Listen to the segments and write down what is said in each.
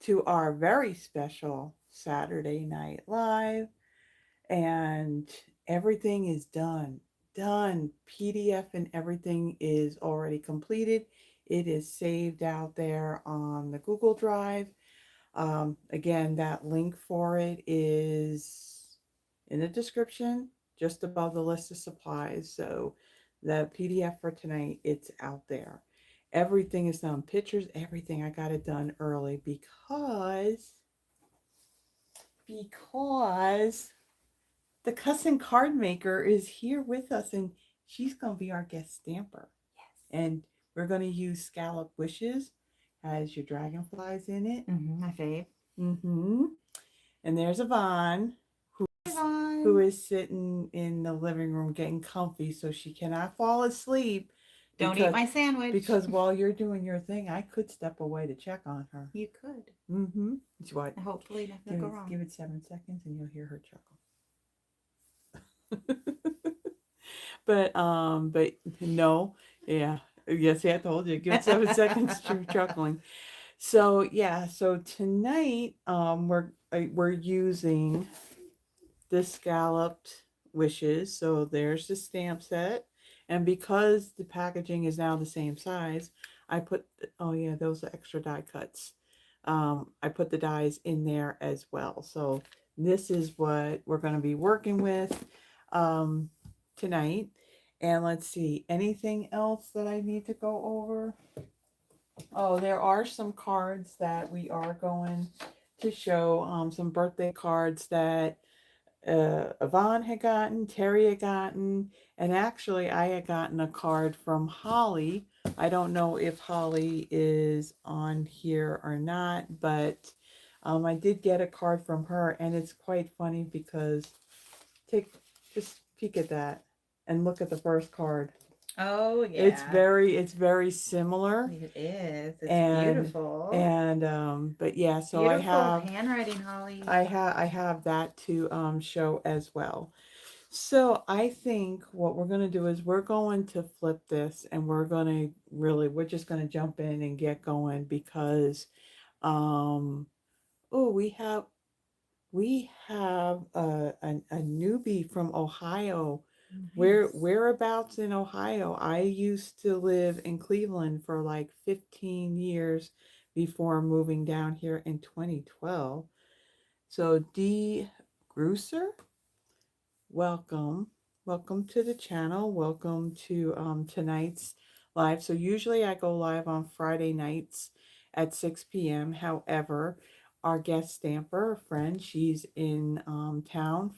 to our very special Saturday Night Live. And everything is done. Done. PDF and everything is already completed. It is saved out there on the Google Drive. Again, that link for it is in the description, just above the list of supplies. So the PDF for tonight, it's out there. Everything is done. Pictures, everything. I got it done early because the cousin card maker is here with us, and she's gonna be our guest stamper. Yes. And we're gonna use Scallop Wishes. Has your dragonflies in it. My fave. Mm-hmm. And there's Yvonne, who Yvonne. is sitting in the living room getting comfy so she cannot fall asleep. Don't eat because my sandwich. because while you're doing your thing, I could step away to check on her. You could. Mm-hmm. It's what? Hopefully nothing will go wrong. Give it 7 seconds and you'll hear her chuckle. but no, yeah. Yes, yeah, I told you. Give it 7 seconds to chuckling. So yeah, so tonight we're using the scalloped wishes. So there's the stamp set, and because the packaging is now the same size, I put oh yeah, those are extra die cuts. I put the dies in there as well. So this is what we're going to be working with um, tonight. And let's see, anything else that I need to go over? Oh, there are some cards that we are going to show. Some birthday cards that Yvonne had gotten, Terri had gotten, and actually I had gotten a card from Holly. I don't know if Holly is on here or not, but I did get a card from her, and it's quite funny because take just peek at that and look at the first card. Oh yeah. It's very similar. It is. It's And beautiful. and but yeah, so beautiful I have handwriting, Holly. I have that to show as well. So I think what we're going to do is we're going to flip this, and we're just going to jump in and get going because um oh we have a newbie from Ohio. Nice. Whereabouts in Ohio? I used to live in Cleveland for like 15 years before moving down here in 2012. So D Gruser, welcome. Welcome to the channel. Welcome to tonight's live. So usually I go live on Friday nights at 6 p.m. However, our guest stamper, a friend, she's in town.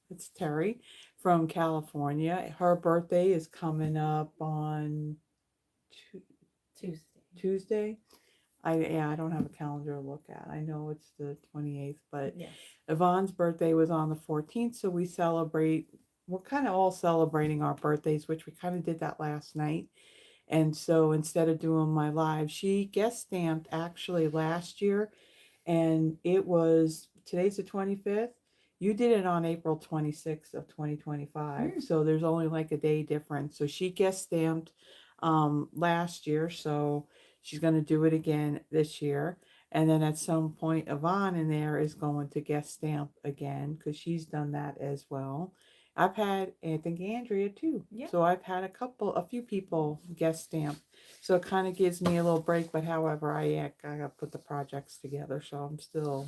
It's Terri from California. Her birthday is coming up on Tuesday. Tuesday. I don't have a calendar to look at. I know it's the 28th, but Yes. Yvonne's birthday was on the 14th, so we're kind of all celebrating our birthdays, which we kind of did that last night. And so instead of doing my live, she guest stamped actually last year, and today's the 25th. You did it on April 26th of 2025. So there's only like a day difference. So she guest stamped last year, so she's going to do it again this year. And then at some point, Yvonne in there is going to guest stamp again because she's done that as well. I've had, I think, Andrea too. Yeah. So I've had a few people guest stamp. So it kind of gives me a little break. But however, I got to put the projects together. So I'm still,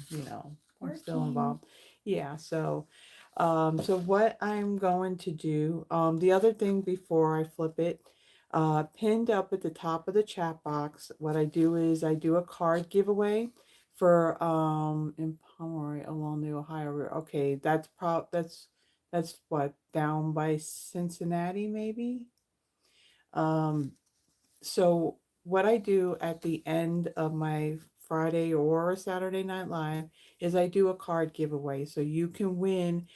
I'm still involved. Yeah. So what I'm going to do, the other thing before I flip it, pinned up at the top of the chat box, what I do is I do a card giveaway for in Pomeroy along the Ohio River. Okay, that's what, down by Cincinnati maybe. Um, so what I do at the end of my Friday or Saturday Night Live is I do a card giveaway. So you can win.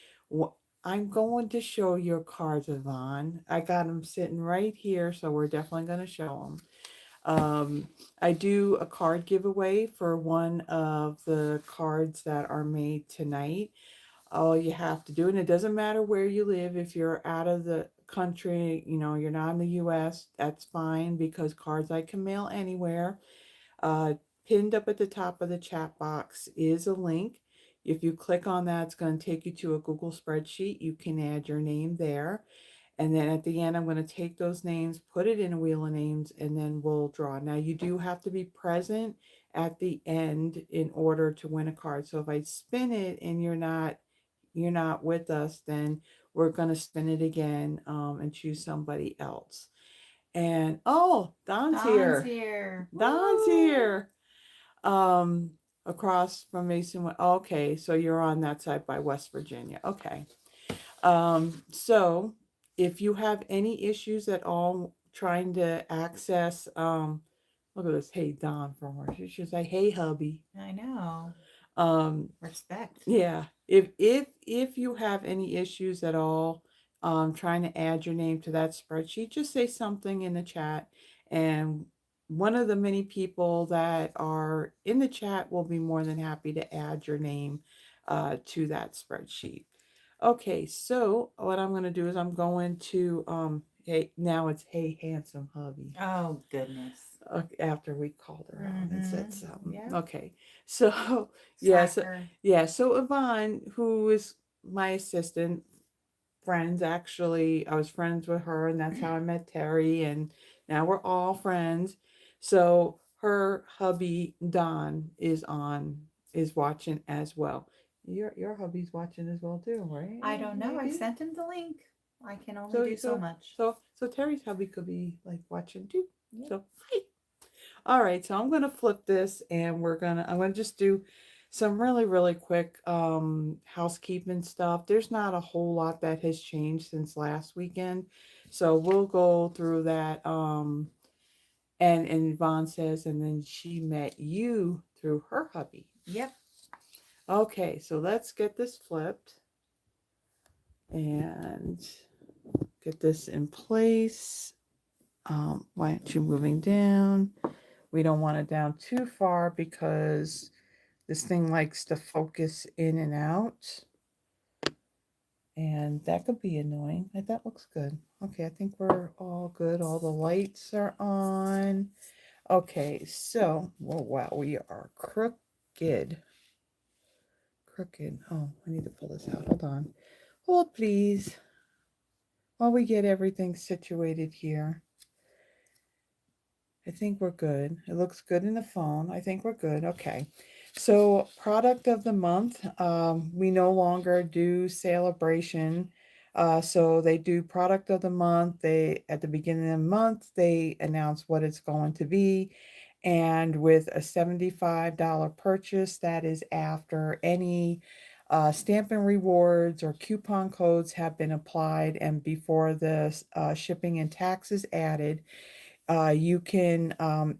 I'm going to show your cards, Yvonne. I got them sitting right here, so we're definitely going to show them. I do a card giveaway for one of the cards that are made tonight. All you have to do, and it doesn't matter where you live, if you're out of the country, you're not in the US, that's fine because cards I can mail anywhere. pinned up at the top of the chat box is a link. If you click on that, it's going to take you to a Google spreadsheet. You can add your name there. And then at the end, I'm going to take those names, put it in a wheel of names, and then we'll draw. Now, you do have to be present at the end in order to win a card. So if I spin it and you're not with us, then we're going to spin it again and choose somebody else. And oh, Don's Dawn's here. here. Don's Woo! here. Um, across from Mason. Okay, so you're on that side by West Virginia. Okay. So if you have any issues at all trying to access, look at this. Hey, Don from her. She should say, "Hey, hubby." I know. Respect. Yeah. If you have any issues at all, trying to add your name to that spreadsheet, just say something in the chat, and one of the many people that are in the chat will be more than happy to add your name to that spreadsheet. Okay, so what I'm going to do is I'm going to hey, now it's "Hey, handsome hubby." Oh, goodness. After we called her out and said something. Yeah. Okay, so yes, Soccer. yeah. So Yvonne, who is my assistant, friends actually, I was friends with her, and that's how I met Terri, and now we're all friends. So her hubby Don is watching as well. Your hubby's watching as well too, right? I don't know. I Maybe? sent him the link. I can only do so much. So Terry's hubby could be like watching too. Yep. So hi. All right, so I'm gonna flip this, and I'm gonna just do some really, really quick housekeeping stuff. There's not a whole lot that has changed since last weekend. So we'll go through that. And Yvonne says, and then she met you through her hubby. Yep. Okay, so let's get this flipped and get this in place. Why aren't you moving down? We don't want it down too far because this thing likes to focus in and out. And that could be annoying. That looks good. Okay, I think we're all good. All the lights are on. Okay, so, oh wow, we are crooked. Crooked. Oh, I need to pull this out. Hold on. Hold, please. While we get everything situated here. I think we're good. It looks good in the phone. I think we're good. Okay. So product of the month, we no longer do celebration. So they do product of the month. They, at the beginning of the month, they announce what it's going to be. And with a $75 purchase, that is after any Stampin' Rewards or coupon codes have been applied and before the shipping and taxes added, you can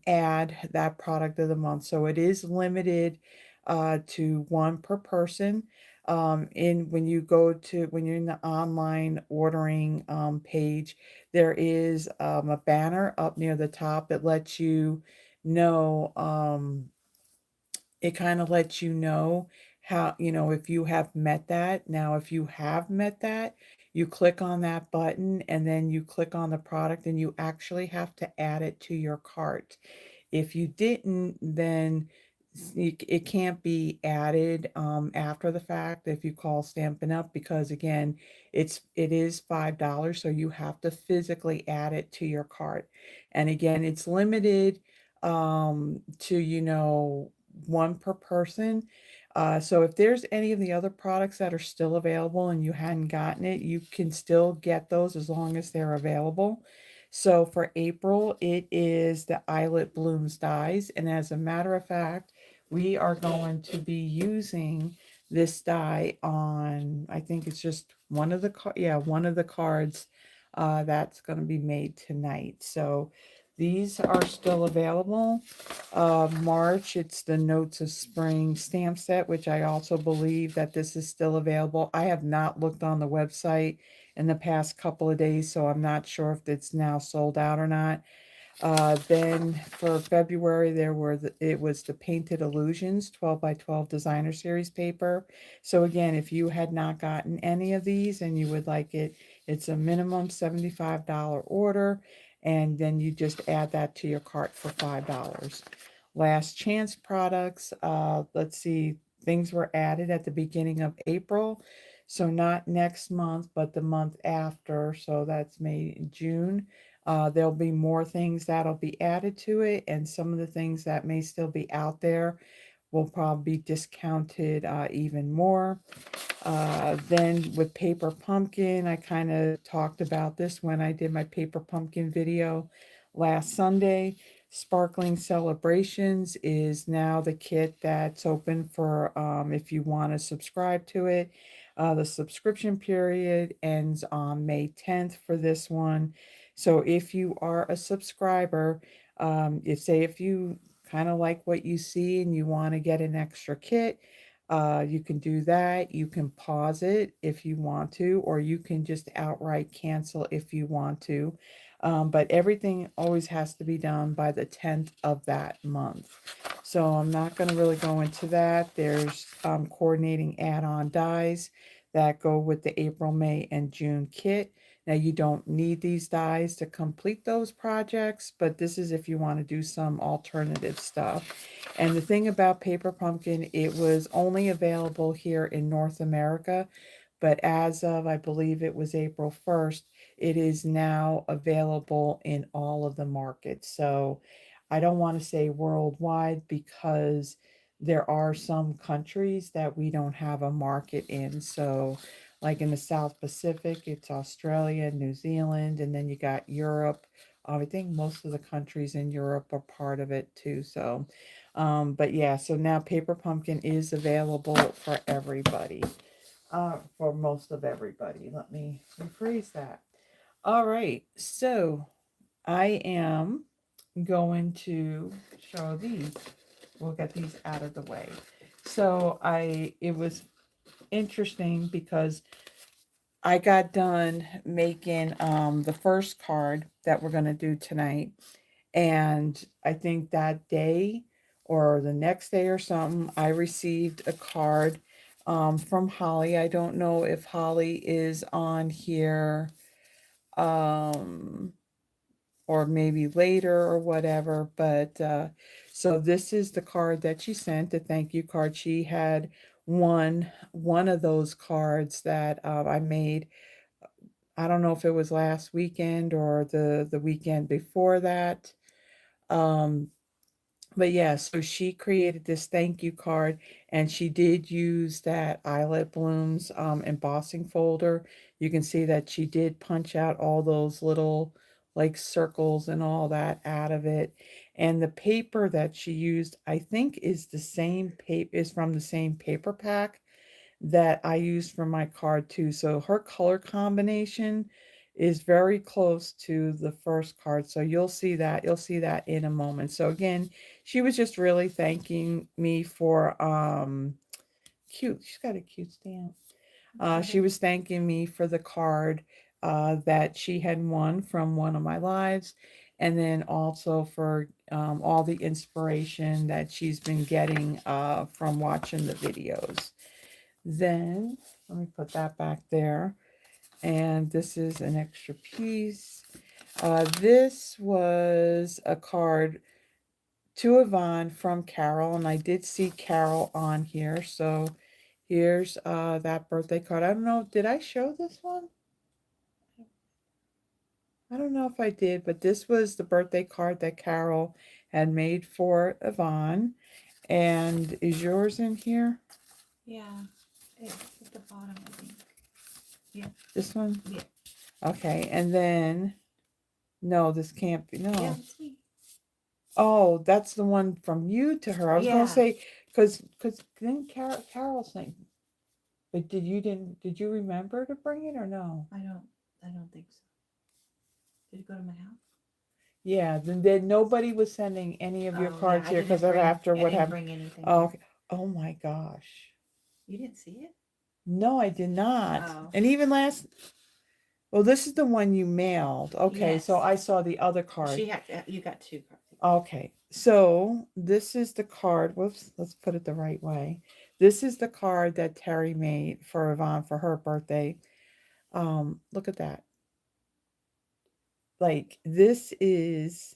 add that product of the month. So it is limited to one per person. When you're in the online ordering page, there is a banner up near the top. It lets you know. It kind of lets you know how, if you have met that. Now, if you have met that, you click on that button and then you click on the product and you actually have to add it to your cart. If you didn't, then it can't be added after the fact if you call Stampin' Up, because again, it is $5, so you have to physically add it to your cart. And again, it's limited to one per person. So if there's any of the other products that are still available and you hadn't gotten it, you can still get those as long as they're available. So for April, it is the Eyelet Blooms dies. And as a matter of fact, we are going to be using this die on, I think it's just one of the cards that's going to be made tonight. So these are still available. March, it's the Notes of Spring stamp set, which I also believe that this is still available. I have not looked on the website in the past couple of days, so I'm not sure if it's now sold out or not. Then for February, it was the Painted Illusions 12 by 12 designer series paper. So again, if you had not gotten any of these and you would like it, it's a minimum $75 order, and then you just add that to your cart for $5. last chance products. Let's see, things were added at the beginning of April. So not next month, but the month after. So that's May, June. There'll be more things that'll be added to it, and some of the things that may still be out there will probably be discounted even more. Then with Paper Pumpkin, I kind of talked about this when I did my Paper Pumpkin video last Sunday. Sparkling Celebrations is now the kit that's open for if you want to subscribe to it. The subscription period ends on May 10th for this one. So if you are a subscriber, if you kind of like what you see and you want to get an extra kit, you can do that. You can pause it if you want to, or you can just outright cancel if you want to. But everything always has to be done by the 10th of that month. So I'm not going to really go into that. There's coordinating add-on dies that go with the April, May, and June kit. Now you don't need these dies to complete those projects, but this is if you want to do some alternative stuff. And the thing about Paper Pumpkin, it was only available here in North America, but as of, I believe it was April 1st, it is now available in all of the markets. So I don't want to say worldwide because there are some countries that we don't have a market in. So like in the South Pacific, it's Australia, New Zealand, and then you got Europe. I think most of the countries in Europe are part of it too. So, but yeah, so now Paper Pumpkin is available for everybody, for most of everybody. Let me rephrase that. All right, so I am going to show these. We'll get these out of the way. So it was interesting because I got done making the first card that we're going to do tonight. And I think that day or the next day or something, I received a card from Holly. I don't know if Holly is on here or maybe later or whatever. But so this is the card that she sent, the thank you card. She had one of those cards that I made. I don't know if it was last weekend or the weekend before that. Um, but yeah, so she created this thank you card, and she did use that Eyelet Blooms embossing folder. You can see that she did punch out all those little like circles and all that out of it. And the paper that she used, I think, is the same paper, is from the same paper pack that I used for my card too. So her color combination is very close to the first card. So you'll see that in a moment. So again, she was just really thanking me for cute. She's got a cute stamp. She was thanking me for the card that she had won from one of my lives, and then also for all the inspiration that she's been getting from watching the videos. Then, let me put that back there. And this is an extra piece. This was a card to Yvonne from Carol, and I did see Carol on here. So here's that birthday card. I don't know, did I show this one? I don't know if I did, but this was the birthday card that Carol had made for Yvonne. And is yours in here? Yeah, it's at the bottom, I think. Yeah. This one? Yeah. Okay, and then, no, this can't be, Yeah, no. it's me. Oh, that's the one from you to her. I was gonna Yeah. say, because then Carol sang, but did you remember to bring it or no? I don't think so. Did it go to my house? Yeah, then nobody was sending any of your Oh, yeah, cards I here didn't because of bring. after I what didn't happened. bring anything. Oh, okay. Oh my gosh. You didn't see it? No, I did not. Oh. And even well, this is the one you mailed. Okay, so Yes. I saw the other card. You got two cards. Okay, so this is the card. Whoops, let's put it the right way. This is the card that Terri made for Yvonne for her birthday. Look at that. Like, this is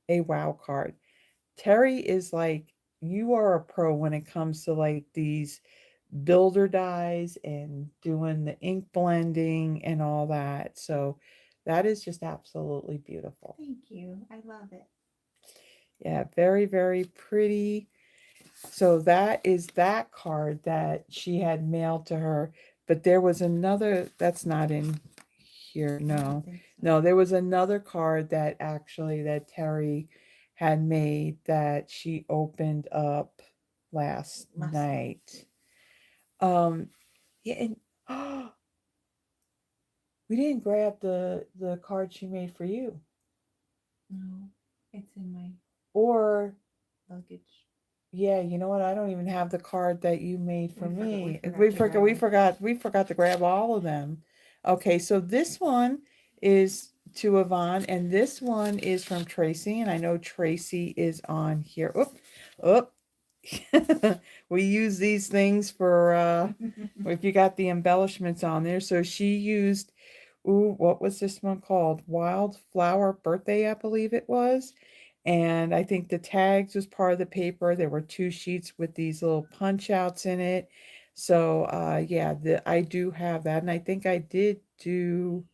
a wow card. Terri is like, you are a pro when it comes to like these builder dyes and doing the ink blending and all that. So that is just absolutely beautiful. Thank you. I love it. Yeah, very, very pretty. So that is that card that she had mailed to her. But there was another that's not in here. I don't No. think so. No, there was another card that actually that Terri had made that she opened up last night. Um yeah, and we didn't grab the card she made for you. No, it's in my Or luggage. yeah, you know what? I don't even have the card that you made for me. We We forgot to grab all of them. Okay, so this one is to Yvonne, and this one is from Tracy, and I know Tracy is on here. Oop. We use these things for if you got the embellishments on there. So she used, ooh, what was this one called? Wildflower Birthday, I believe it was. And I think the tags was part of the paper. There were 2 sheets with these little punch outs in it. So yeah, I do have that, and I think I did do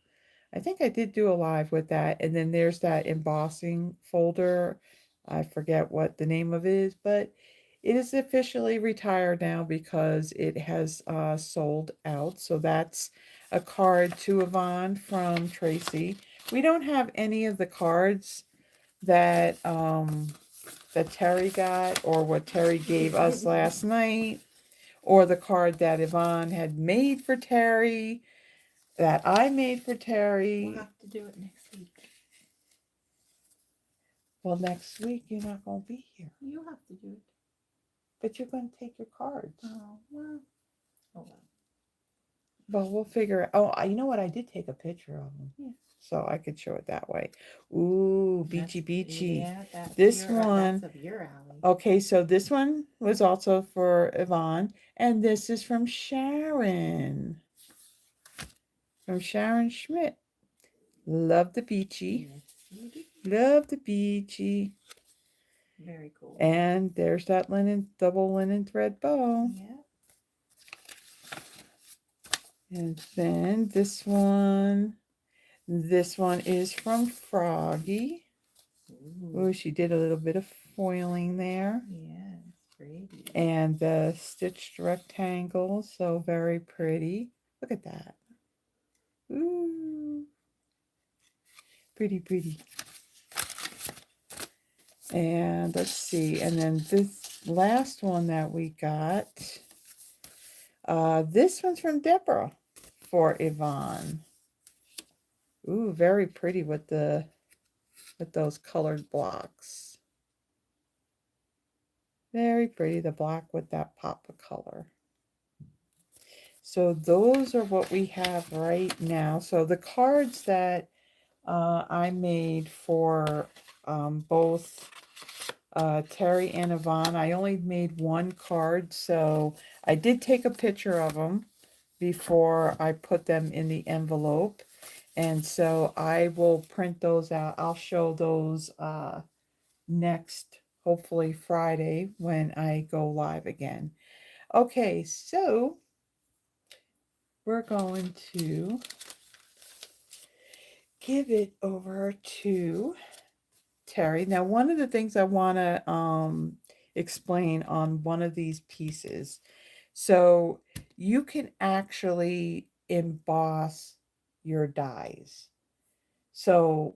a live with that. And then there's that embossing folder. I forget what the name of it is, but it is officially retired now because it has sold out. So that's a card to Yvonne from Tracy. We don't have any of the cards that that Terri got, or what Terri gave us last night, or the card that Yvonne had made for Terri, that I made for Terri. We'll have to do it next week. Well, next week you're not going to be here, You have to do it. but you're going to take your cards. Oh, well. Oh, well. Well, we'll figure it. Oh, you know what? I did take a picture of them. Yeah. So I could show it that way. Ooh, beachy, beachy. Yeah, that's This one. That's up your alley. Okay, so this one was also for Yvonne, and this is from Sharon. From Sharon Schmidt. Love the beachy. Yes, Love the beachy. very cool. And there's that double linen thread bow. Yeah. And then this one is from Froggy. Oh, she did a little bit of foiling there. Yeah, it's pretty. And the stitched rectangle, so very pretty. Look at that. Ooh. Pretty, pretty. And let's see, and then this last one that we got, this one's from Deborah for Yvonne. Ooh, very pretty with those colored blocks. Very pretty, the black with that pop of color. So those are what we have right now. So the cards that I made for both Terri and Yvonne, I only made one card, so I did take a picture of them before I put them in the envelope. And so I will print those out. I'll show those next, hopefully Friday, when I go live again. Okay, so we're going to give it over to Terri. Now, one of the things I want to explain on one of these pieces, so you can actually emboss your dies. So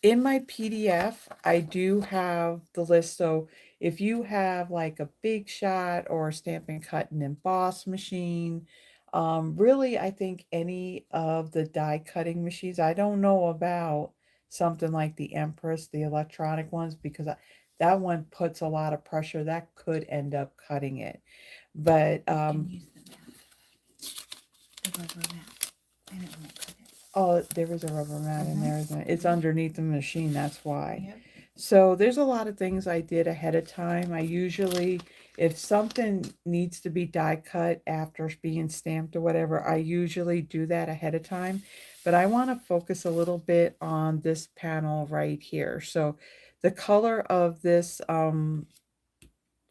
in my PDF, I do have the list. So if you have like a Big Shot or a Stampin' Cut and Emboss machine, really, I think any of the die cutting machines, I don't know about something like the Empress, the electronic ones, because that one puts a lot of pressure. That could end up cutting it. But you can use the rubber mat, and it won't cut it. Oh, there is a rubber mat in there, isn't it? It's underneath the machine, that's why. Yep. So there's a lot of things I did ahead of time. I usually, if something needs to be die cut after being stamped or whatever, I usually do that ahead of time. But I want to focus a little bit on this panel right here. So The color of this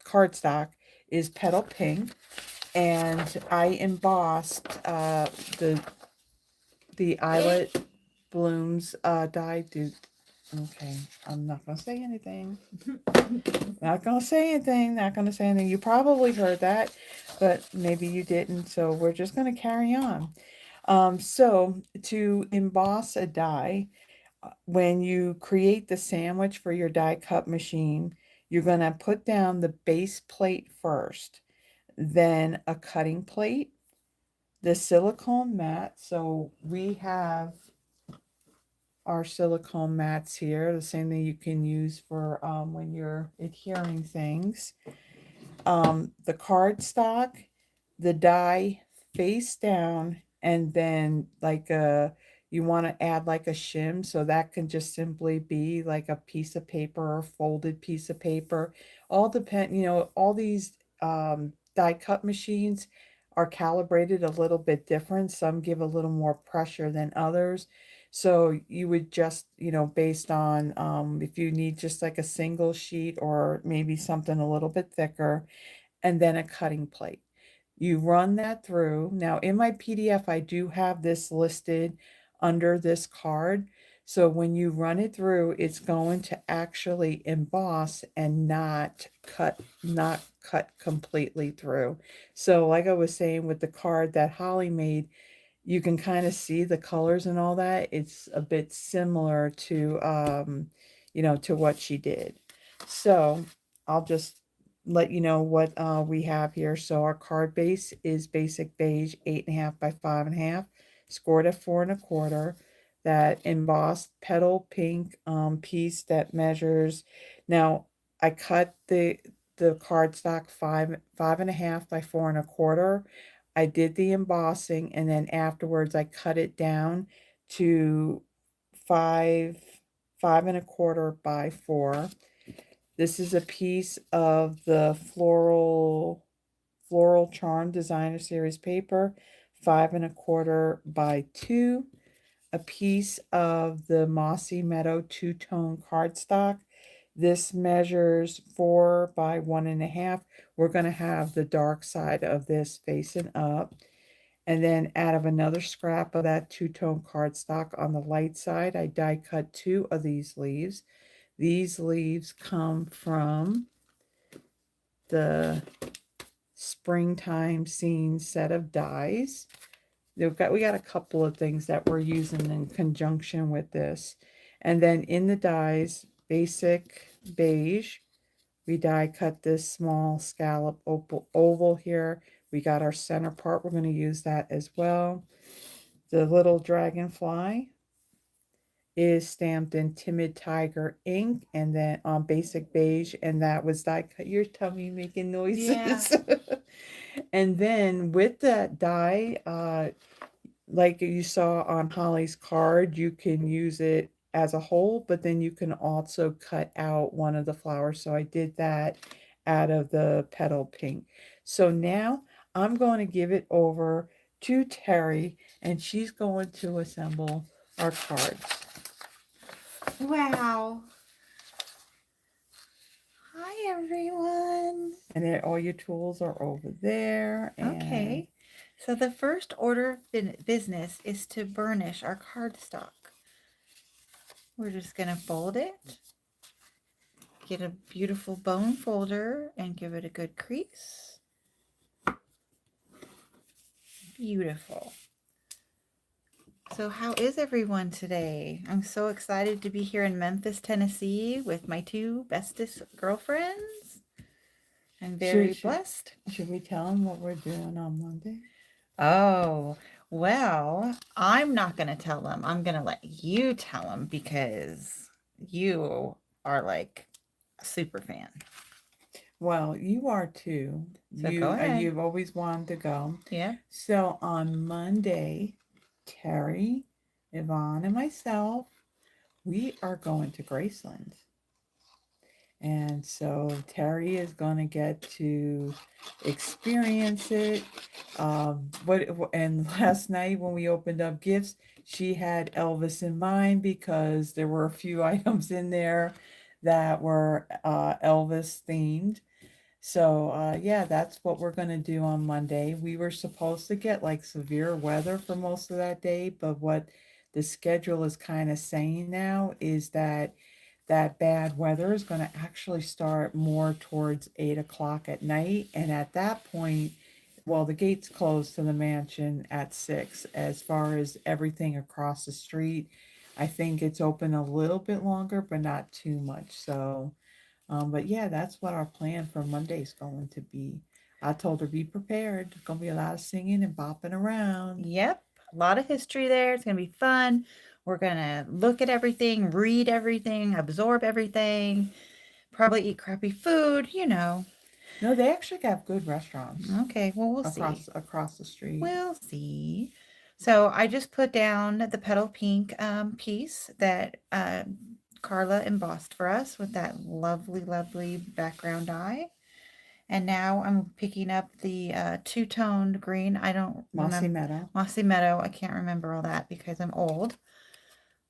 cardstock is Petal Pink, and I embossed the Eyelet Blooms die. Okay, I'm not gonna say anything. Not gonna say anything. Not gonna say anything. You probably heard that, but maybe you didn't. So we're just gonna carry on. So to emboss a die, when you create the sandwich for your die cut machine, you're gonna put down the base plate first, then a cutting plate, the silicone mat. So we have our silicone mats here, the same thing you can use for when you're adhering things. The cardstock, the die face down, and then like you want to add like a shim, so that can just simply be like a piece of paper or folded piece of paper. All depend, all these die cut machines are calibrated a little bit different. Some give a little more pressure than others. So you would just, based on if you need just like a single sheet or maybe something a little bit thicker, and then a cutting plate. You run that through. Now, in my PDF, I do have this listed under this card. So when you run it through, it's going to actually emboss and not cut completely through. So like I was saying with the card that Holly made, you can kind of see the colors and all that. It's a bit similar to what she did. So I'll just let you know what we have here. So our card base is basic beige, 8.5 by 5.5, scored at 4 1/4. That embossed petal pink piece that measures. Now I cut the cardstock 5.5 by 4 1/4. I did the embossing, and then afterwards I cut it down to 5.25 by 4. This is a piece of the Floral Charm Designer Series paper, 5.25 by 2. A piece of the Mossy Meadow two-tone cardstock. This measures 4 by 1.5. We're going to have the dark side of this facing up. And then out of another scrap of that two-tone cardstock on the light side, I die cut 2 of these leaves. These leaves come from the Springtime Scene set of dies. We got a couple of things that we're using in conjunction with this. And then in the dies, basic beige, we die cut this small scallop oval here. We got our center part. We're going to use that as well. The little dragonfly is stamped in Timid Tiger ink, and then on basic beige, and that was die cut. Your tummy making noises. Yeah. And then with that die, like you saw on Holly's card, you can use it as a whole, but then you can also cut out one of the flowers. So I did that out of the petal pink. So now I'm going to give it over to Terri, and she's going to assemble our cards. Wow. Hi, everyone. And all your tools are over there. Okay. So the first order of business is to burnish our cardstock. We're just going to fold it, get a beautiful bone folder, and give it a good crease. Beautiful. So how is everyone today? I'm so excited to be here in Memphis, Tennessee with my 2 bestest girlfriends. I'm very blessed. Should we tell them what we're doing on Monday? Oh, well, I'm not going to tell them. I'm going to let you tell them because you are like a super fan. Well, you are too. So go ahead. You've always wanted to go. Yeah. So on Monday, Terri, Yvonne, and myself, we are going to Graceland. And so Terri is going to get to experience it. And last night when we opened up gifts, she had Elvis in mind because there were a few items in there that were Elvis themed. So, yeah, that's what we're going to do on Monday. We were supposed to get like severe weather for most of that day, but what the schedule is kind of saying now is that that bad weather is going to actually start more towards 8 o'clock at night. And at that point, well, the gates close to the mansion at 6. As far as everything across the street, I think it's open a little bit longer, but not too much. So, but yeah, that's what our plan for Monday is going to be. I told her be prepared. There's gonna be a lot of singing and bopping around. Yep, a lot of history there. It's gonna be fun. We're gonna look at everything, read everything, absorb everything, probably eat crappy food, you know. No, they actually got good restaurants Okay, well, we'll see. across the street. We'll see. So I just put down the petal pink piece that Carla embossed for us with that lovely, lovely background eye. And now I'm picking up the two-toned green. I don't Mossy remember. Meadow. Mossy Meadow. I can't remember all that because I'm old.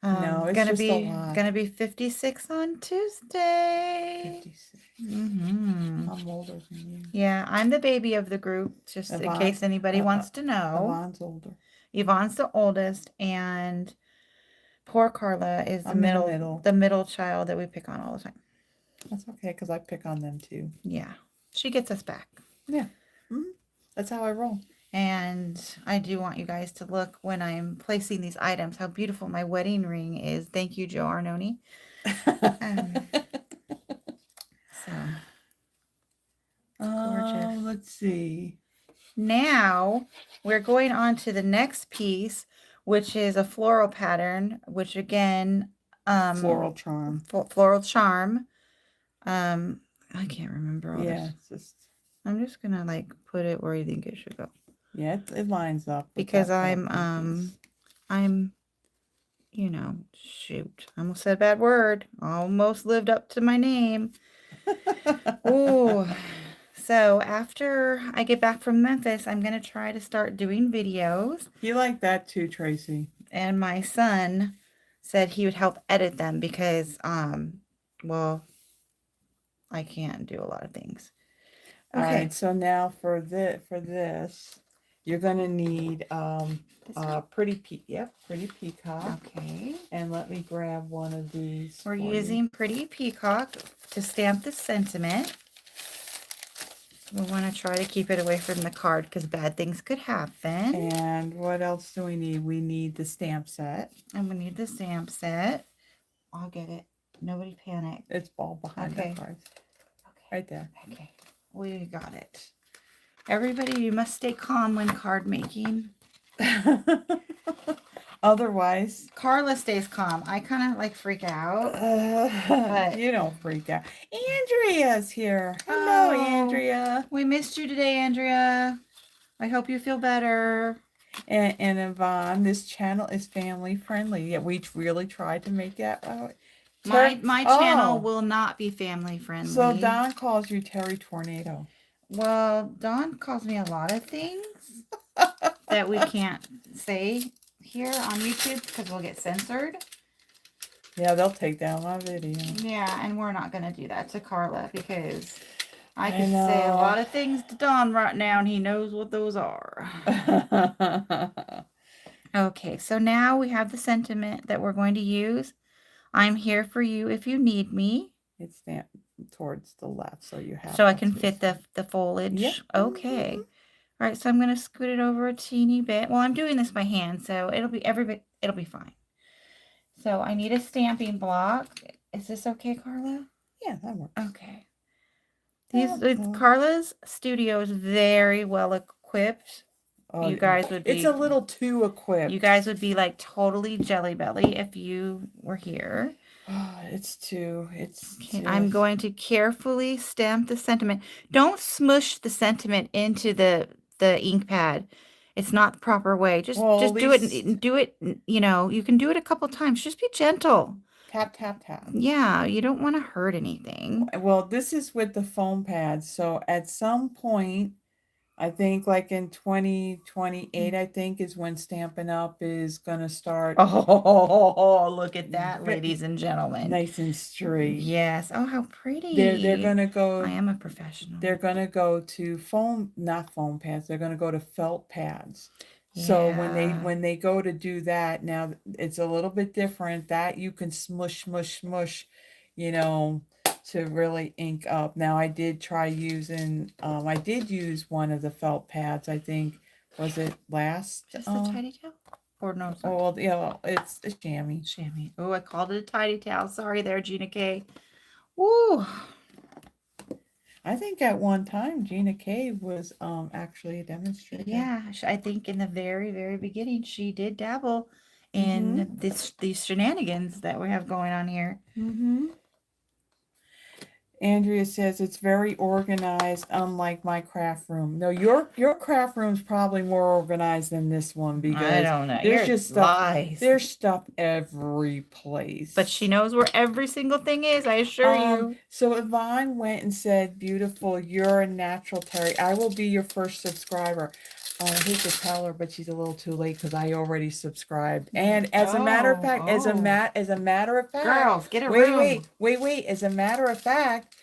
No, it's just a lot. Gonna be 56 on Tuesday. 56. Mm-hmm. I'm older than you. Yeah, I'm the baby of the group, just in case anybody wants to know. Yvonne's older. Yvonne's the oldest, and poor Carla is I'm in the middle child that we pick on all the time. That's okay, because I pick on them too. Yeah, she gets us back. Yeah, that's how I roll. And I do want you guys to look when I'm placing these items, how beautiful my wedding ring is. Thank you, Joe Arnone. Gorgeous. Let's see. Now we're going on to the next piece, which is a floral pattern, which again, Floral Charm. Floral Charm. I can't remember all this. Just. I'm just gonna like put it where you think it should go. Yeah, it lines up. Because I'm, you know, shoot, I almost said a bad word. Almost lived up to my name. Ooh. So after I get back from Memphis, I'm going to try to start doing videos. You like that too, Tracy. And my son said he would help edit them because, well, I can't do a lot of things. Okay. All right, so now for this, you're going to need pretty peacock. Okay. And let me grab one of these. We're using Pretty Peacock to stamp the sentiment. We want to try to keep it away from the card because bad things could happen. And what else do we need? We need the stamp set. And we need the stamp set. I'll get it. Nobody panic. It's all behind the cards. Okay. Right there. Okay. We got it. Everybody, you must stay calm when card making. Otherwise, Carla stays calm. I kind of like freak out. But you don't freak out. Andrea's here. Hello, Andrea. We missed you today, Andrea. I hope you feel better. And Yvonne, this channel is family friendly. Yeah, we really tried to make that. My channel will not be family friendly. So Don calls you Terri Tornado. Well, Don calls me a lot of things that we can't say here on YouTube because we'll get censored. Yeah, they'll take down my video. Yeah, and we're not going to do that to Carla because I can say a lot of things to Don right now and he knows what those are. Okay, so now we have the sentiment that we're going to use. I'm here for you if you need me. It's stamped towards the left, so you have. So I can fit the foliage. Yep. Okay. All right, so I'm going to scoot it over a teeny bit. Well, I'm doing this by hand, so it'll be fine. So I need a stamping block. Is this okay, Carla? Yeah, that works. Okay. Carla's studio is very well equipped. Oh, you guys would be. It's a little too equipped. You guys would be like totally jelly belly if you were here. Oh, it's too. I'm going to carefully stamp the sentiment. Don't smush the sentiment into the ink pad. It's not the proper way. Just do it. Do it. You know, you can do it a couple times. Just be gentle. Tap, tap, tap. Yeah, you don't want to hurt anything. Well, this is with the foam pads. So at some point, I think like in 2028, I think is when Stampin' Up is gonna start Oh, look at that, ve- ladies and gentlemen. nice and straight. Yes. Oh, how They're pretty. gonna I go. am a professional. They're gonna go to foam, not foam pads. They're gonna go to felt pads. So Yeah. when they go to do that, now it's a little bit different. That you can smush, you know, to really ink up. Now I did try using. I did use one of the felt pads. I think was it last. Just the tidy towel? Or no, it's not. Oh well, yeah, well, it's a chamois. Chamois. Oh, I called it a tidy towel. Sorry there, Gina K. Woo. I think at one time Gina K was actually a demonstrator. Yeah, I think in the very, very beginning, she did dabble Mm-hmm. in these shenanigans that we have going on here. Mm-hmm. Andrea says it's very organized, unlike my craft room. No, your craft room's probably more organized than this one I because don't know. there's You're just stuff. lies. There's stuff every place. But she knows where every single thing is, I assure you. So Yvonne went and said, "Beautiful, you're a natural, Terri. I will be your first subscriber." I hate to tell her, but she's a little too late because I already subscribed. And as a matter of fact, as a matter of fact, Girls, get a room. Wait. As a matter of fact,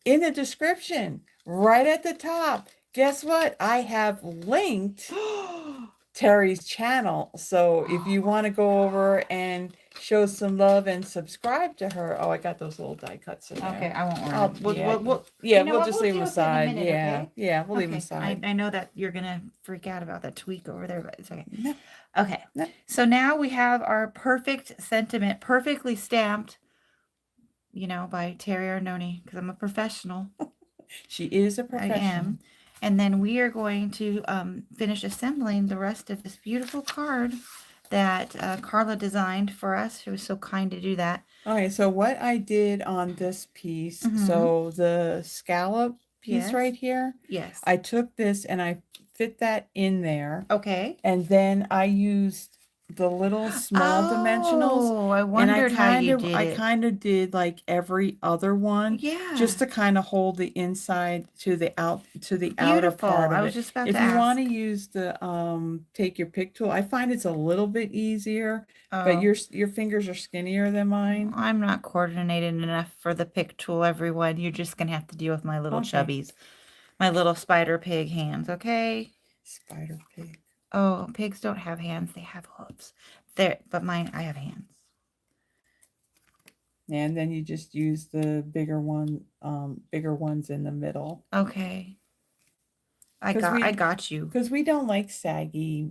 in the description, right at the top, guess what? I have linked Terri's channel. So if you want to go over and show some love and subscribe to her. Oh, I got those little die cuts in there. Okay, I won't worry. We'll just leave them aside. We'll leave them aside. I know that you're gonna freak out about that tweak over there, but it's okay. No. Okay. No. So now we have our perfect sentiment, perfectly stamped, by Terri Arnone, because I'm a professional. She is a professional. I am. And then we are going to finish assembling the rest of this beautiful card that Carla designed for us. She was so kind to do that. Okay, so what I did on this piece, so the scallop piece right here, yes, I took this and I fit that in there. Okay. And then I used the little small dimensionals. Oh, I wondered how you did it. I kind of did like every other one. Yeah. Just to kind of hold the inside to the outer part of it. I was just about to If ask. you want to use the take your pick tool, I find it's a little bit easier, but your fingers are skinnier than mine. I'm not coordinated enough for the pick tool, everyone. You're just gonna have to deal with my little chubbies, my little spider pig hands, okay? Spider pig. Oh, pigs don't have hands; they have hooves. But mine, I have hands. And then you just use the bigger ones in the middle. Okay. I got you. Because we don't like saggy,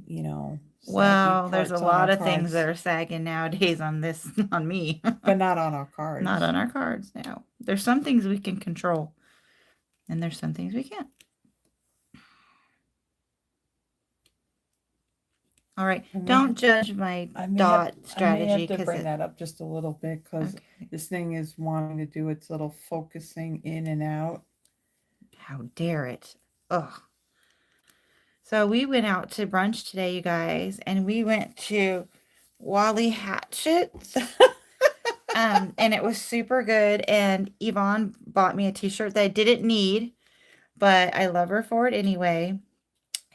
Well, there's a lot of things that are sagging nowadays on me. But not on our cards. Not on our cards now. There's some things we can control, and there's some things we can't. All right, don't judge my dot strategy. I have to bring that up just a little bit because this thing is wanting to do its little focusing in and out. How dare it? Ugh. So we went out to brunch today, you guys, and we went to Wally Hatchet's. And it was super good. And Yvonne bought me a t-shirt that I didn't need, but I love her for it anyway.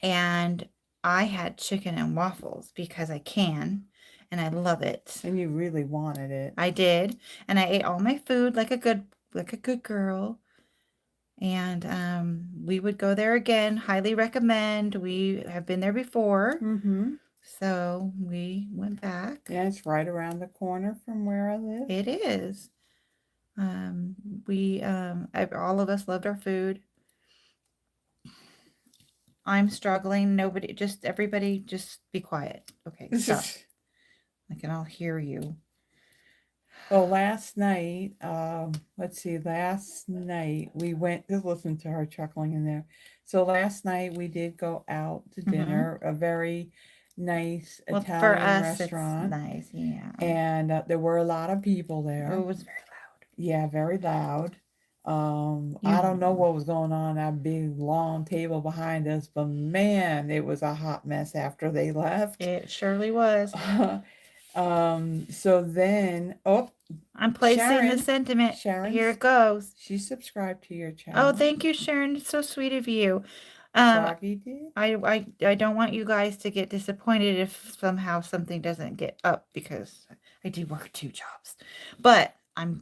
And I had chicken and waffles because I can, and I love it. And you really wanted it. I did. And I ate all my food like a good girl. And we would go there again. Highly recommend. We have been there before. Mm-hmm. So we went back. Yeah, it's right around the corner from where I live. It is. All of us loved our food. I'm struggling. Everybody just be quiet. Okay, stop. I can all hear you. Well, last night, we went, just listen to her chuckling in there. So last night we did go out to dinner, a very nice Italian restaurant. It's nice, yeah. And there were a lot of people there. It was very loud. Yeah, very loud. I don't know what was going on that big long table behind us, but man, it was a hot mess after they left. It surely was. So then, I'm placing the sentiment. Sharon, here it goes. She subscribed to your channel. Oh, thank you, Sharon. It's so sweet of you. Froggy did? I don't want you guys to get disappointed if somehow something doesn't get up because I do work 2 jobs. But I'm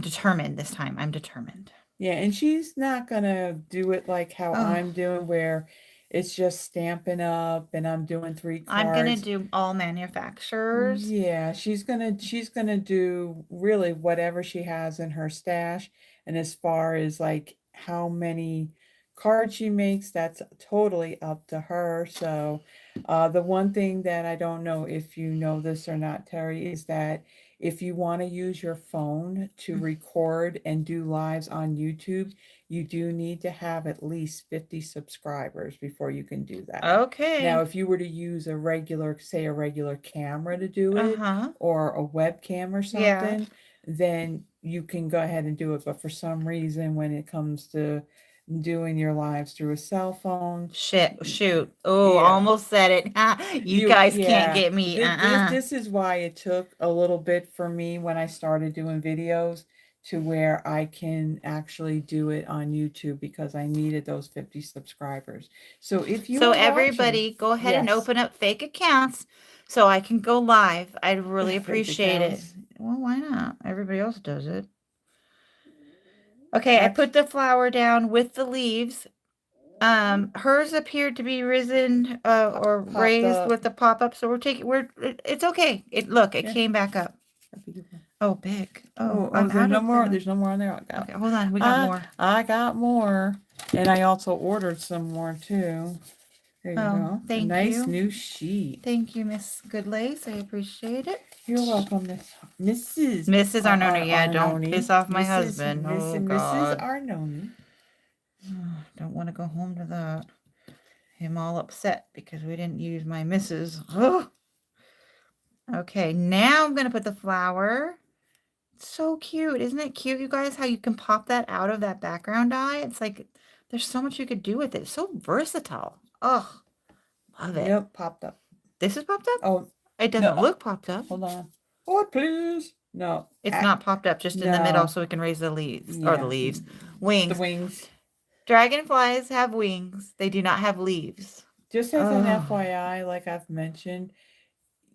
determined this time. I'm determined. Yeah, and she's not gonna do it like how Oh, I'm doing, where it's just Stampin' Up and I'm doing 3 I'm gonna cards. do all manufacturers. Yeah, she's gonna do really whatever she has in her stash. And as far as like how many cards she makes, that's totally up to her. So the one thing that I don't know if you know this or not, Terry, is that if you want to use your phone to record and do lives on YouTube, you do need to have at least 50 subscribers before you can do that. Now, Okay. if you were to use a regular, say a regular camera to do it, Uh-huh. or a webcam or Yeah. something, then you can go ahead and do it. But for some reason, when it comes to doing your lives through a cell phone, Shoot. Oh, yeah, almost said it. You guys can't yeah, get me. this is why it took a little bit for me when I started doing videos to where I can actually do it on YouTube, because I needed those 50 subscribers. So if you So are watching, everybody, go ahead and yes, open up fake accounts so I can go live. I'd really fake appreciate it. accounts. Well, why not? Everybody else does it. Okay, I Act- put the flower down with the leaves. Hers appeared to be risen or popped raised up. with the pop-up, so it's okay. It Yeah. came back up. Oh, big. Oh, I'm there's out no of more. the... There's no more on there. Okay, hold on. We got more. I got more, and I also ordered some more too. There you Oh, go. thank A nice you. new sheet. Thank you, Miss Goodlace. I appreciate it. You're welcome, Mrs. Mrs. Arnone. Yeah, don't Arnone. piss off my Mrs. husband. Oh, Mrs. God. Arnone. Don't want to go home to that. Him all upset because we didn't use my missus. Ugh. Okay, now I'm going to put the flower. It's so cute. Isn't it cute, you guys, how you can pop that out of that background die? It's like there's so much you could do with it. It's so versatile. Oh, love it. Yep, popped up. This is popped up? Oh, It doesn't look popped up. hold on. Oh, please. No. It's not popped up, just in the middle No. so we can raise the leaves. Yeah. Or the leaves. Wings. The wings. Dragonflies have wings. They do not have leaves. Just as an Oh. FYI, like I've mentioned,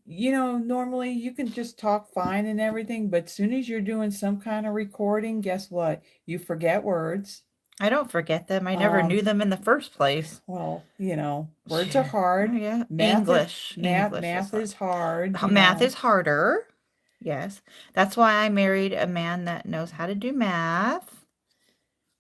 you know, normally you can just talk fine and everything, but as soon as you're doing some kind of recording, guess what? You forget words. I don't forget them. I never knew them in the first place. Well, you know, words are hard. Oh, yeah. Math English is hard. Math is harder. Yes. That's why I married a man that knows how to do math.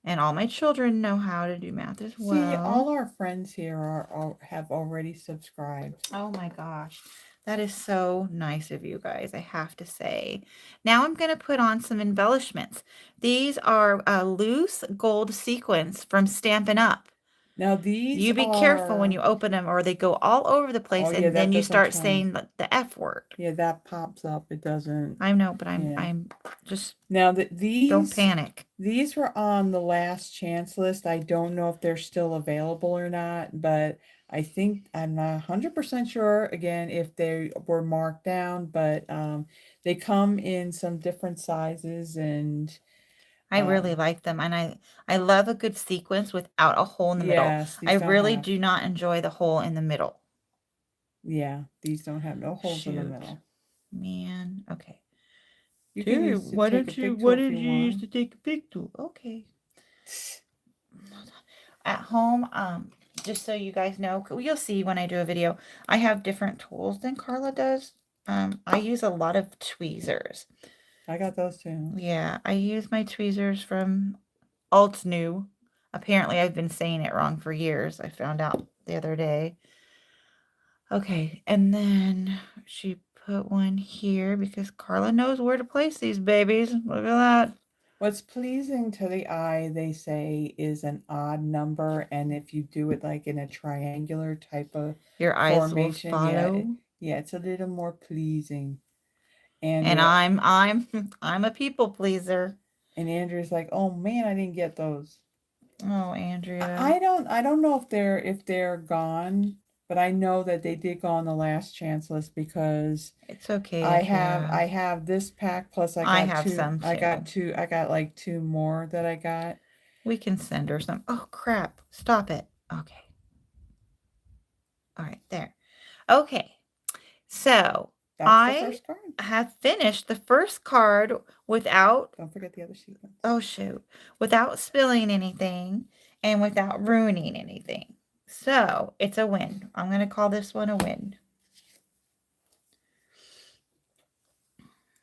And all my children know how to do math as well. See, all our friends here have already subscribed. Oh my gosh. That is so nice of you guys, I have to say. Now I'm going to put on some embellishments. These are loose gold sequins from Stampin' Up. Now these You be careful when you open them or they go all over the place and then you start saying the F word. Yeah, that pops up. It doesn't. I know, but I'm just... Now these... Don't panic. These were on the last chance list. I don't know if they're still available or not, but I think I'm not 100% sure, again, if they were marked down, but they come in some different sizes, and I really like them, and I love a good sequence without a hole in the middle. yes, I really do not enjoy the hole in the middle. Yeah, these don't have no holes in the middle. Man, okay. You Terri, can use why take a don't you picture what if did you use want. to take a picture? Okay. At home, just so you guys know, you'll see when I do a video, I have different tools than Carla does. I use a lot of tweezers. I got those too. Yeah, I use my tweezers from Alt New. Apparently, I've been saying it wrong for years. I found out the other day. Okay, and then she put one here because Carla knows where to place these babies. Look at that. What's pleasing to the eye, they say, is an odd number, and if you do it like in a triangular type of your eyes formation, will follow. Yeah, it's a little more pleasing. And I'm a people pleaser. And Andrea's like, "Oh man, I didn't get those." Oh, Andrea. I don't know if they're gone, but I know that they did go on the last chance list because it's okay. I have this pack plus I have some too. I got like 2 more that I got. We can send her some. Oh crap. Stop it. Okay. All right, there. Okay, so That's the I first card. have finished the first card without, Don't forget the other sequence. oh shoot, without spilling anything and without ruining anything. So it's a win. I'm going to call this one a win.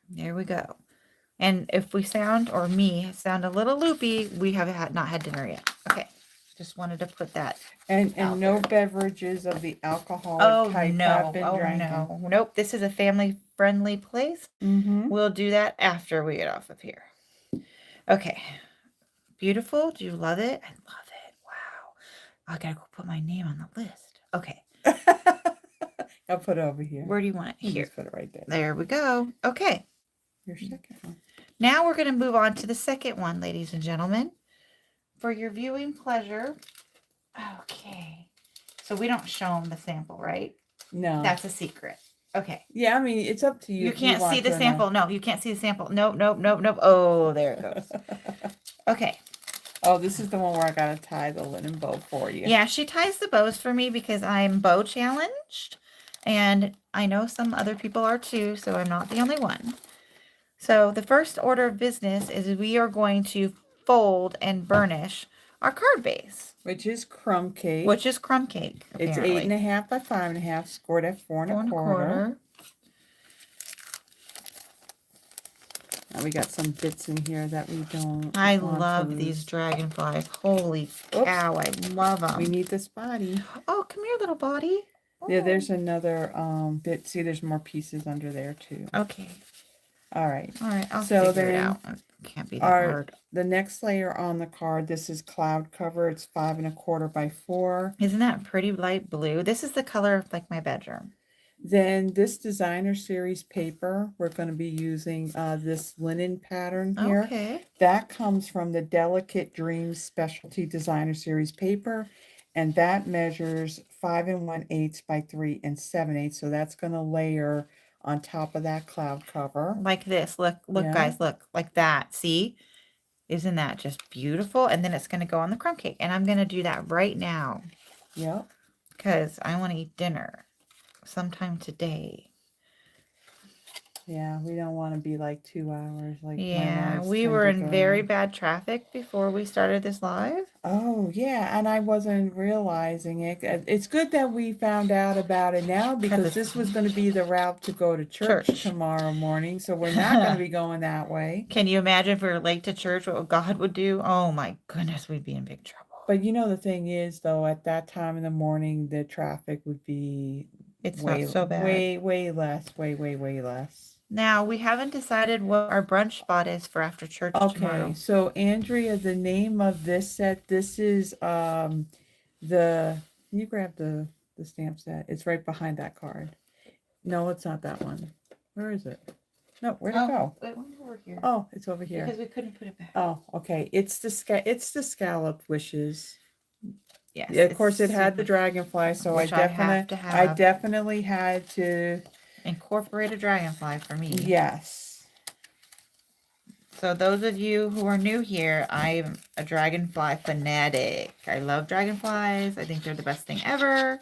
There we go. And if we sound, or me, sound a little loopy, we have not had dinner yet. Okay. Just wanted to put that. And out no there. beverages of the alcoholic type have been drank. No. Nope. This is a family-friendly place. Mm-hmm. We'll do that after we get off of here. Okay. Beautiful. Do you love it? I love it. Wow. I gotta go put my name on the list. Okay. I'll put it over here. Where do you want it? You Here. just put it right there. There we go. Okay. Your second one. Now we're going to move on to the second one, ladies and gentlemen. For your viewing pleasure. Okay. So we don't show them the sample, right? No. That's a secret. Okay. Yeah, I mean, it's up to you. You can't see the sample. No, you can't see the sample. Nope. Oh, there it goes. Okay. Oh, this is the one where I got to tie the linen bow for you. Yeah, she ties the bows for me because I'm bow challenged. And I know some other people are too, so I'm not the only one. So the first order of business is we are going to fold and burnish our card base. Which is crumb cake. Crumb cake, apparently. It's 8.5 by 5.5, scored at 4 1/4. Now we got some bits in here that we don't. I love these dragonflies. Holy cow, I love them. We need this body. Oh, come here, little body. Oh. Yeah, there's another bit. See, there's more pieces under there too. Okay. All right. I'll figure it out. It can't be that hard. The next layer on the card, this is cloud cover. It's 5 1/4 by 4. Isn't that pretty light blue? This is the color of like my bedroom. Then this designer series paper, we're going to be using this linen pattern here. Okay. That comes from the Delicate Dreams Specialty Designer Series paper. And that measures 5 1/8 by 3 7/8. So that's going to layer on top of that cloud cover. Like this. Look, yeah. Guys, look. Like that. See? Isn't that just beautiful? And then it's going to go on the crumb cake. And I'm going to do that right now. Yep. Because I want to eat dinner sometime today. Yeah, we don't want to be like 2 hours. Like yeah, we were in very bad traffic before we started this live. Oh, yeah, and I wasn't realizing it. It's good that we found out about it now because this was going to be the route to go to church tomorrow morning, so we're not going to be going that way. Can you imagine if we were late to church, what God would do? Oh, my goodness, we'd be in big trouble. But you know, the thing is, though, at that time in the morning, the traffic would be not so bad. Way less. Way less. Now, we haven't decided what our brunch spot is for after church tomorrow. Okay, so Andrea, the name of this set, this is can you grab the stamp set? It's right behind that card. No, it's not that one. Where is it? No, where'd it go? It went over here. Oh, it's over here. Because we couldn't put it back. Oh, okay. It's the scallop wishes. Yes. Yeah, of course, it had the dragonfly, so I definitely had to incorporate a dragonfly for me. Yes. So those of you who are new here, I'm a dragonfly fanatic. I love dragonflies. I think they're the best thing ever.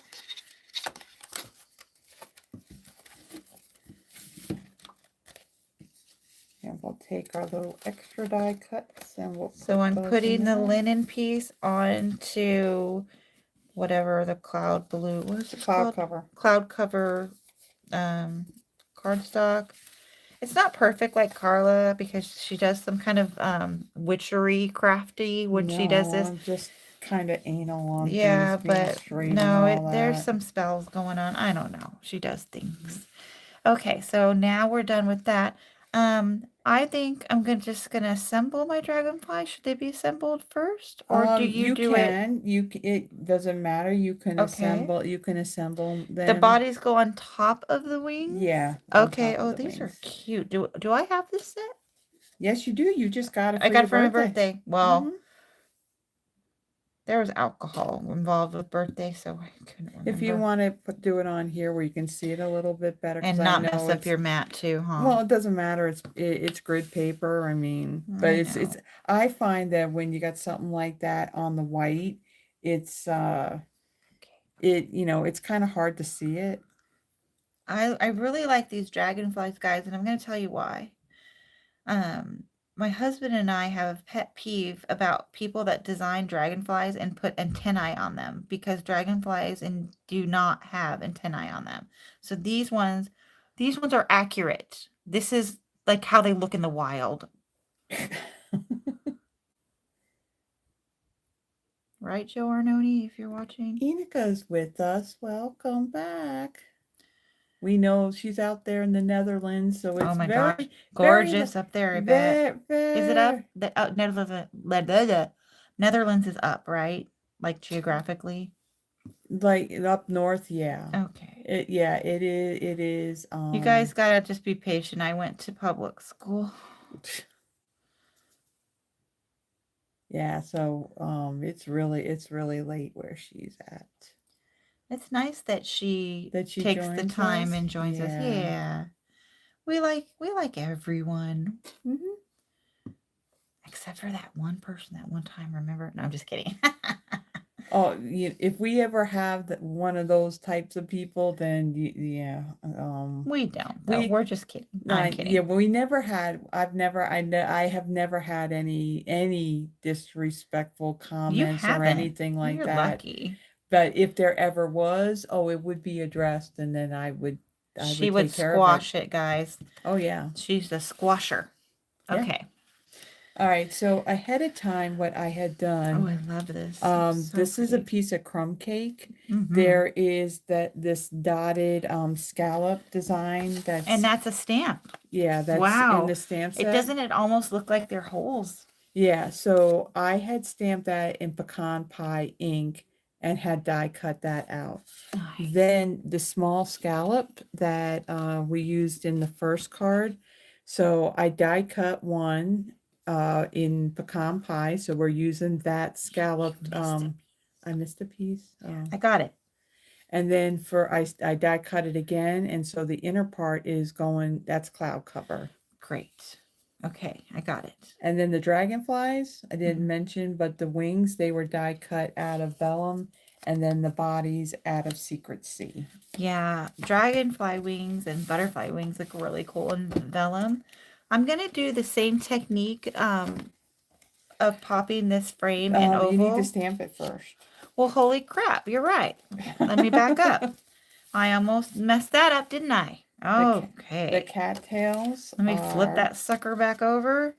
And we'll take our little extra die cuts and we'll So I'm putting the linen piece onto whatever the cloud blue, what is it called? Cloud cover cardstock. It's not perfect like Carla because she does some kind of witchery crafty when she does this. I'm just kind of anal on yeah, things, but no, there's some spells going on. I don't know. She does things. Okay, so now we're done with that. I think I'm just gonna assemble my dragonfly. Should they be assembled first, or do you do it? It doesn't matter. You can assemble. You can assemble them. The bodies go on top of the wings. Yeah. Okay. Oh, these are cute. Do I have this set? Yes, you do. You just got it. I got it for my birthday. Well, there was alcohol involved with birthday, so I couldn't remember. If you want to do it on here where you can see it a little bit better. And not mess up your mat too, huh? Well, it doesn't matter. It's grid paper. I mean, but I find that when you got something like that on the white, it's it's kind of hard to see it. I really like these dragonflies, guys, and I'm going to tell you why. My husband and I have a pet peeve about people that design dragonflies and put antennae on them because dragonflies do not have antennae on them. So these ones are accurate. This is like how they look in the wild. Right, Joe Arnone, if you're watching? Enika's with us. Welcome back. We know she's out there in the Netherlands, so it's Oh my very, gosh, gorgeous up there, I bet. Is it up? The Netherlands is up, right? Like geographically? Like up north, yeah. Okay. It is. It is. You guys gotta just be patient. I went to public school. Yeah, so it's really late where she's at. It's nice that she takes the joins time us? and joins us. Yeah. Yeah. We like everyone. Except for that one person that one time, remember? No, I'm just kidding. Oh, if we ever have one of those types of people, then yeah. We don't. Though. We're just kidding. I'm kidding. Yeah, well, we never had. I have never had any disrespectful comments or anything like You're that. lucky. But if there ever was, it would be addressed, and then she would squash it, guys. Oh yeah, she's the squasher. Okay. All right, so ahead of time, what I had done. Oh, I love this. This is a piece of crumb cake. There is this dotted scallop design and that's a stamp. Yeah, that's in the stamp set. Doesn't it almost look like they're holes? Yeah, so I had stamped that in pecan pie ink and had die cut that out. Nice. Then the small scallop that we used in the first card. So I die cut one in pecan pie. So we're using that scalloped. I missed a piece. I got it. And then I die cut it again. And so the inner part is going, that's cloud cover. Great. Okay, I got it. And then the dragonflies, I didn't mention, but the wings, they were die cut out of Vellum, and then the bodies out of Secret Sea. Yeah, dragonfly wings and butterfly wings look really cool in Vellum. I'm going to do the same technique of popping this frame in oval. You need to stamp it first. Well, holy crap, you're right. Let me back up. I almost messed that up, didn't I? Okay. The cattails. Let me flip that sucker back over.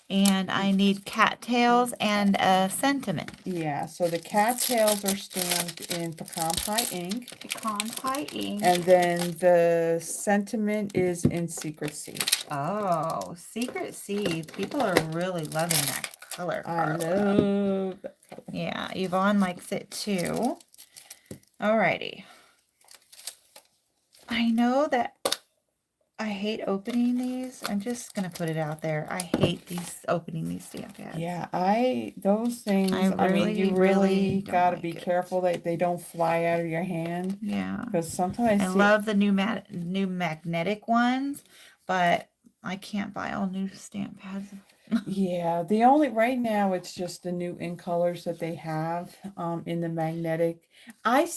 And I need cattails and a sentiment. Yeah, so the cattails are stamped in pecan pie ink. Pecan pie ink. And then the sentiment is in Secret Sea. Oh, Secret Sea. People are really loving that color. I love that color. Yeah, Yvonne likes it too. Alrighty. I know that I hate opening these. I'm just going to put it out there. I hate opening these stamp pads. Yeah, those things, you really got to be careful that they don't fly out of your hand. Yeah. Because sometimes I love the new magnetic ones, but I can't buy all new stamp pads. Yeah, right now it's just the new ink colors that they have in the magnetic. I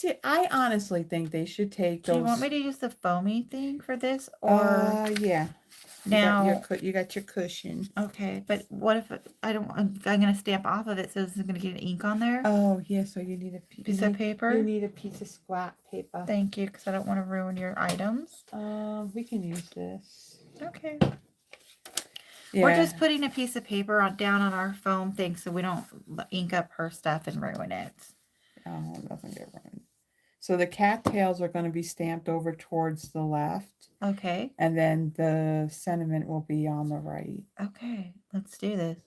honestly think they should take those. Do you want me to use the foamy thing for this, or yeah. Now you got your cushion. Okay, but what if I'm gonna stamp off of it, so this is gonna get ink on there? Oh yeah, so you need a piece of paper. You need a piece of scrap paper. Thank you, because I don't want to ruin your items. We can use this. Okay. Yeah. We're just putting a piece of paper down on our foam thing so we don't ink up her stuff and ruin it. Oh, it doesn't get ruined. So the cattails are going to be stamped over towards the left. Okay. And then the sentiment will be on the right. Okay, let's do this.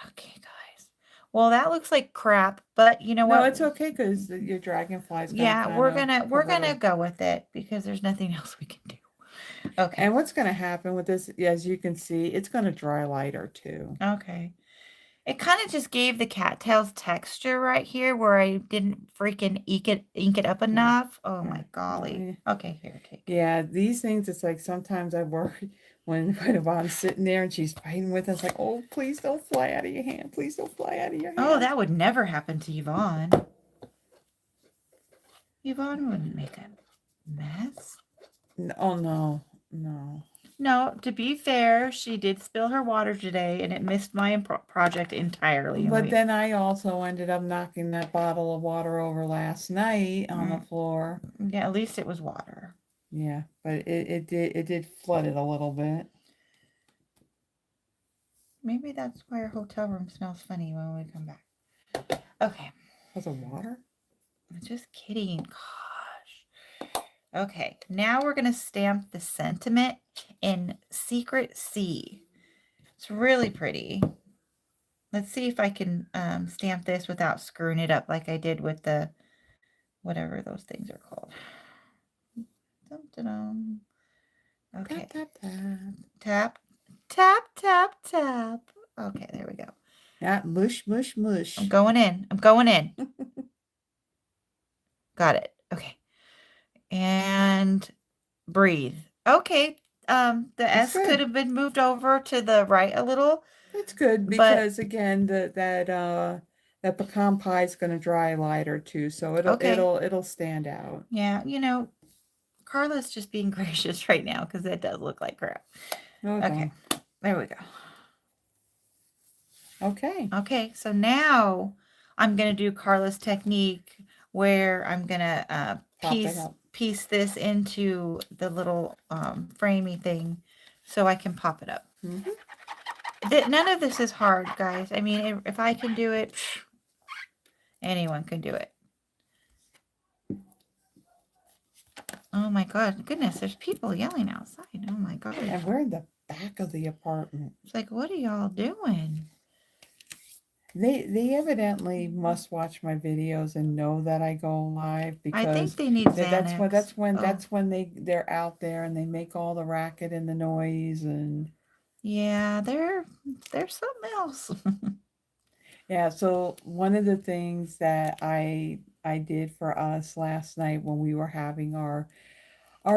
Okay, guys. Well, that looks like crap, but you know what? No, it's okay because your dragonflies. Yeah, we're gonna go with it because there's nothing else we can do. Okay. And what's going to happen with this, as you can see, it's going to dry lighter too. Okay. It kind of just gave the cattails texture right here where I didn't freaking ink it up enough. Oh my golly. Okay, here, take it. Yeah, these things, it's like sometimes I worry when Yvonne's sitting there and she's fighting with us, like, oh, please don't fly out of your hand. Please don't fly out of your hand. Oh, that would never happen to Yvonne. Yvonne wouldn't make a mess. Oh, no, no. No, to be fair, she did spill her water today, and it missed my project entirely. But then I also ended up knocking that bottle of water over last night on the floor. Yeah, at least it was water. Yeah, but it did flood it a little bit. Maybe that's why our hotel room smells funny when we come back. Okay. Because of water? I'm just kidding. Gosh. Okay, now we're going to stamp the sentiment in Secret C. It's really pretty. Let's see if I can stamp this without screwing it up like I did with the, whatever those things are called. Dum-da-dum. Okay. Tap, tap, tap. Tap, tap, tap. Okay, there we go. Yeah, mush, mush, mush. I'm going in. I'm going in. Got it. Okay. And breathe. Okay. The S could have been moved over to the right a little. That's good because again, that pecan pie is going to dry lighter too, so it'll stand out. Yeah, you know, Carla's just being gracious right now because it does look like crap. Okay, there we go. Okay, so now I'm going to do Carla's technique where I'm going to piece this into the little framey thing so I can pop it up. None of this is hard, guys. I mean, if I can do it, anyone can do it. Oh my God, goodness, there's people yelling outside. Oh my God. And we're in the back of the apartment. It's like, what are y'all doing? They evidently must watch my videos and know that I go live because I think they need Xanax. That's when they're out there and they make all the racket and the noise and yeah, they're something else. Yeah, so one of the things that I did for us last night when we were having our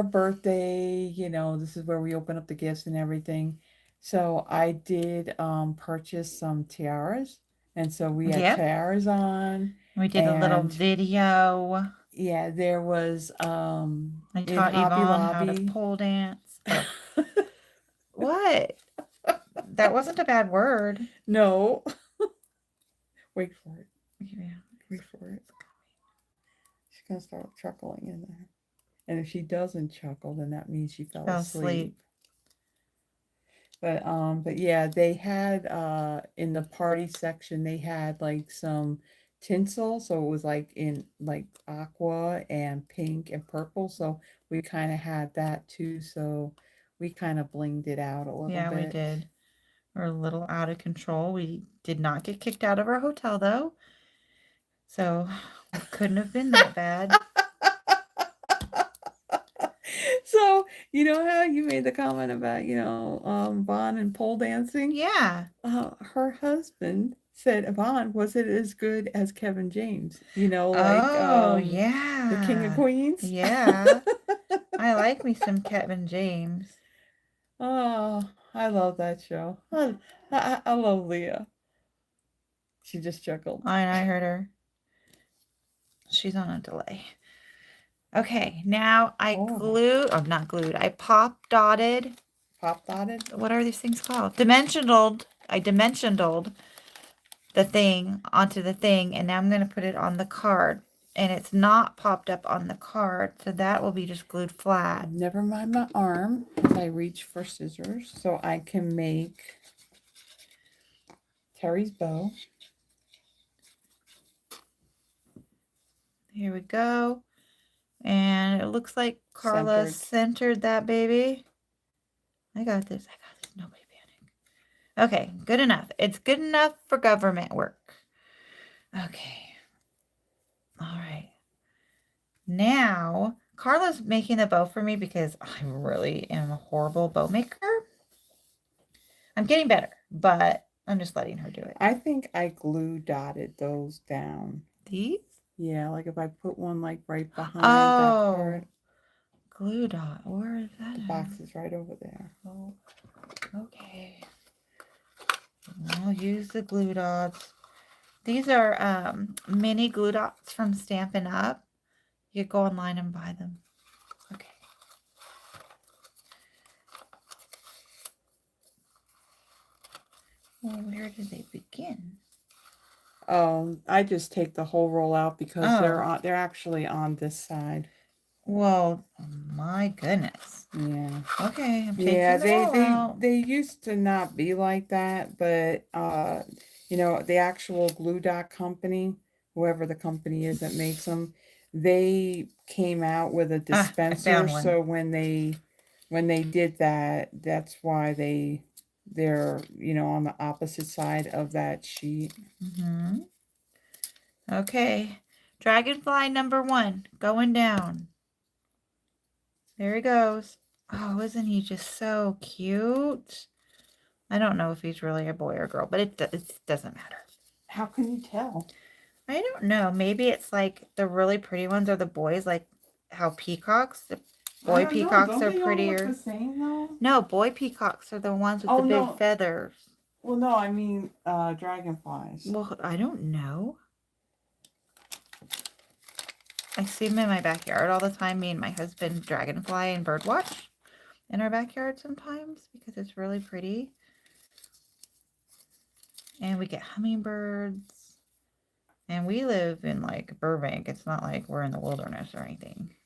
birthday, you know, this is where we open up the gifts and everything. So I did purchase some tiaras. And so we had tiaras on. We did a little video. Yeah, there was I taught Yvonne how to pole dance. Oh. What? That wasn't a bad word. No. Wait for it. Yeah. Wait for it. She's gonna start chuckling in there. And if she doesn't chuckle, then that means she fell asleep. But yeah, they had in the party section they had like some tinsel, so it was like in like aqua and pink and purple. So we kind of had that too. So we kind of blinged it out a little bit. Yeah, we did. We're a little out of control. We did not get kicked out of our hotel though. So it couldn't have been that bad. So, you know how you made the comment about, you know, Vaughn and pole dancing? Yeah. Her husband said, Vaughn, was it as good as Kevin James? You know, like yeah. The King of Queens? Yeah. I like me some Kevin James. Oh, I love that show. I love Leah. She just chuckled. I heard her. She's on a delay. Okay, now I not glued. I pop dotted. Pop dotted? What are these things called? Dimensionaled. I dimensionaled the thing onto the thing, and now I'm going to put it on the card. And it's not popped up on the card, so that will be just glued flat. Never mind my arm as I reach for scissors so I can make Terry's bow. Here we go. And it looks like Carla centered that baby. I got this. Nobody panic. Okay, good enough. It's good enough for government work. Okay. All right. Now, Carla's making the bow for me because I really am a horrible bow maker. I'm getting better, but I'm just letting her do it. I think I glue dotted those down. These? Yeah, like if I put one like right behind that part. glue dot. Where is that? The box is right over there. Oh, okay. I'll use the glue dots. These are mini glue dots from Stampin' Up. You go online and buy them. Okay. Well, where did they begin? I just take the whole roll out because Oh. they're actually on this side. Well, my goodness. Yeah. Okay, I'm taking the roll out. They used to not be like that, but you know, the actual glue dot company, whoever the company is that makes them, they came out with a I dispenser. found one. So when they did that, that's why they're, you know, on the opposite side of that sheet. Mm-hmm. Okay, dragonfly number 1 going down. There he goes. Oh, isn't he just so cute? I don't know if he's really a boy or girl, but it doesn't matter. How can you tell? I don't know. Maybe it's like the really pretty ones are the boys, like how peacocks, the boy peacocks are prettier. All look the same though? No, boy peacocks are the ones with the big feathers. Well, no, I mean dragonflies. Well, I don't know. I see them in my backyard all the time. Me and my husband dragonfly and birdwatch in our backyard sometimes because it's really pretty. And we get hummingbirds. And we live in like Burbank. It's not like we're in the wilderness or anything.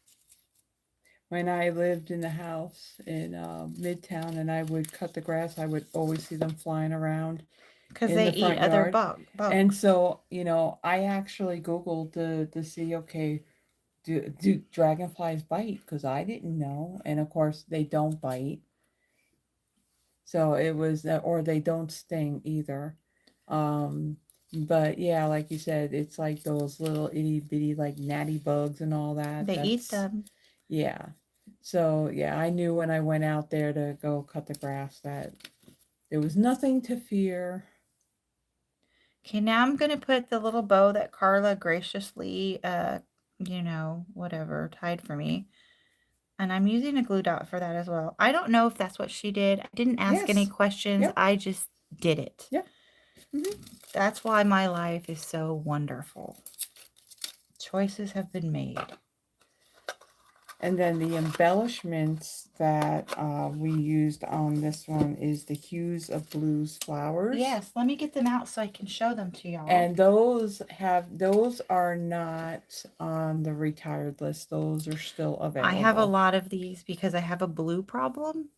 When I lived in the house in Midtown and I would cut the grass, I would always see them flying around. Because they eat other bugs. And so, you know, I actually Googled to see, okay, do dragonflies bite? Because I didn't know. And of course, they don't bite. So it was, or they don't sting either. But yeah, like you said, it's like those little itty bitty, like gnatty bugs and all that. They eat them. Yeah. So yeah, I knew when I went out there to go cut the grass that there was nothing to fear. Okay, now I'm going to put the little bow that Carla graciously, you know, whatever, tied for me. And I'm using a glue dot for that as well. I don't know if that's what she did. I didn't ask any questions. Yep. I just did it. Yeah. Mm-hmm. That's why my life is so wonderful. Choices have been made. And then the embellishments that we used on this one is the Hues of Blues flowers. Yes, let me get them out so I can show them to y'all. And those are not on the retired list. Those are still available. I have a lot of these because I have a blue problem.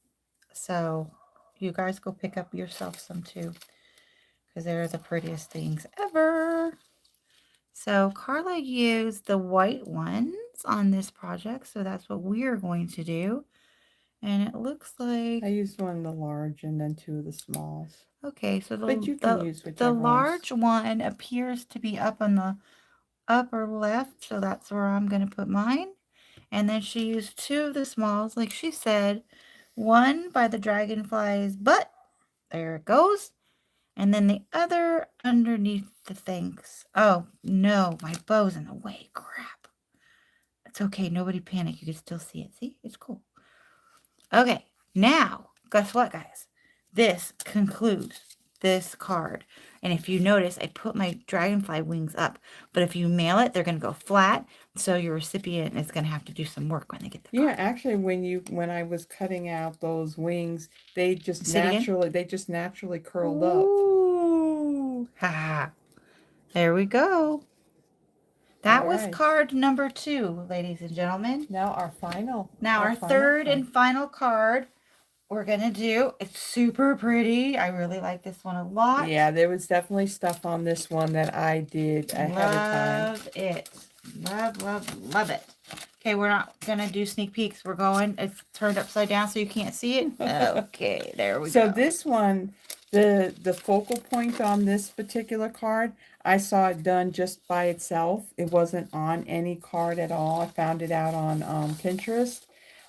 So you guys go pick up yourself some too. Because they're the prettiest things ever. So Carla used the white ones on this project. So that's what we're going to do. And it looks like... I used one of the large and then 2 of the smalls. Okay, so the large one appears to be up on the upper left. So that's where I'm going to put mine. And then she used 2 of the smalls, like she said. One by the dragonfly's butt. There it goes. And then the other underneath the things. Oh, no, my bow's in the way. Crap. It's okay. Nobody panic. You can still see it. See? It's cool. Okay. Now, guess what, guys? This concludes this card. And if you notice, I put my dragonfly wings up. But if you mail it, they're going to go flat. So your recipient is going to have to do some work when they get the card. Yeah, actually, when I was cutting out those wings, they just naturally curled up. Ooh. Ha. There we go. That was card number 2, ladies and gentlemen. Now our final. Now our third and final card we're going to do. It's super pretty. I really like this one a lot. Yeah, there was definitely stuff on this one that I did ahead of time. Love it. Love, love, love it. Okay, we're not going to do sneak peeks. We're going, it's turned upside down so you can't see it. Okay, there we go. So this one, the focal point on this particular card, I saw it done just by itself. It wasn't on any card at all. I found it out on Pinterest.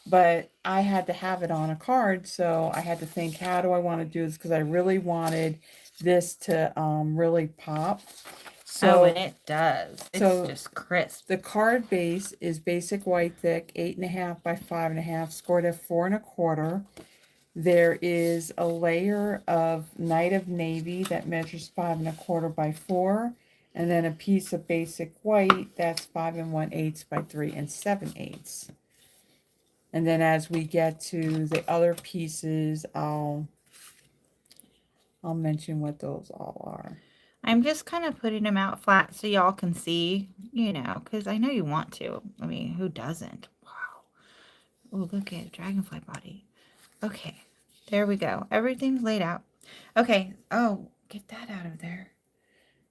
But I had to have it on a card, so I had to think, how do I want to do this? Because I really wanted this to really pop. Oh, So, and it does. It's so just crisp. the card base is basic white thick, 8.5 by 5.5, scored at 4.25. There is a layer of Night of Navy that measures 5.25 by 4, and then a piece of basic white that's 5 1/8 by 3 7/8. And then as we get to the other pieces, I'll mention what those all are. I'm just kind of putting them out flat so y'all can see, you know, because I know you want to. I mean, who doesn't? Wow. Oh, look at dragonfly body. Okay, there we go. Everything's laid out. Okay. Oh, get that out of there.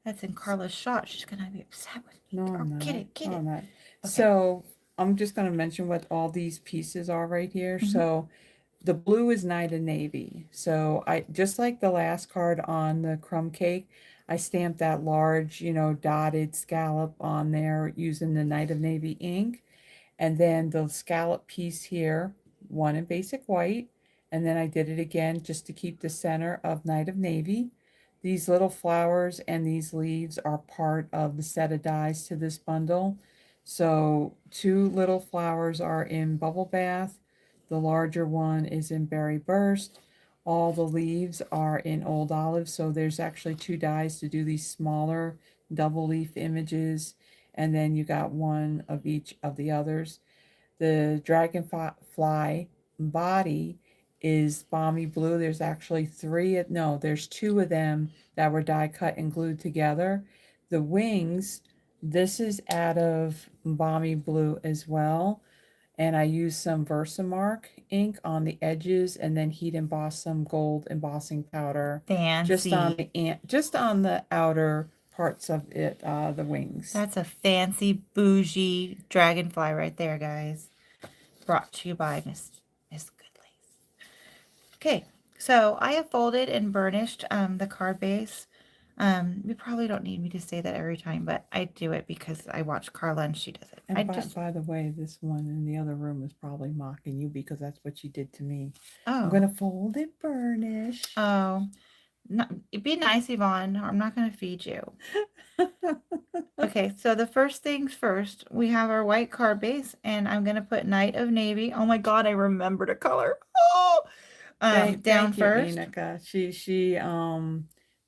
That's in Carla's shot. She's going to be upset with me. No, Oh, I'm not. get it, get No, it. I'm not. Okay. So I'm just going to mention what all these pieces are right here. Mhm. So the blue is Night of Navy. So I just like the last card on the crumb cake, I stamped that large, dotted scallop on there using the Night of Navy ink. And then the scallop piece here, one in basic white. And then I did it again just to keep the center of Night of Navy. These little flowers and these leaves are part of the set of dies to this bundle. So 2 little flowers are in Bubble Bath. The larger one is in Berry Burst. All the leaves are in Old Olive. So there's actually 2 dies to do these smaller double leaf images. And then you got one of each of the others. The dragonfly body is balmy blue. There's actually there's 2 of them that were die cut and glued together. The wings, this is out of balmy blue as well. And I used some Versamark ink on the edges and then heat embossed some gold embossing powder Fancy. just on the outer parts of it, the wings. That's a fancy bougie dragonfly right there, guys. Brought to you by Miss Goodlace. Okay, so I have folded and burnished the card base. You probably don't need me to say that every time, but I do it because I watch Carla and she does it. And by the way, this one in the other room is probably mocking you because that's what you did to me. I'm Oh. going to fold and burnish. Oh. No, be nice, Yvonne. I'm not going to feed you. Okay, so the first things first, we have our white card base, and I'm going to put Night of Navy. Oh my God, I remembered a color. Oh! Down thank you, first. Inika.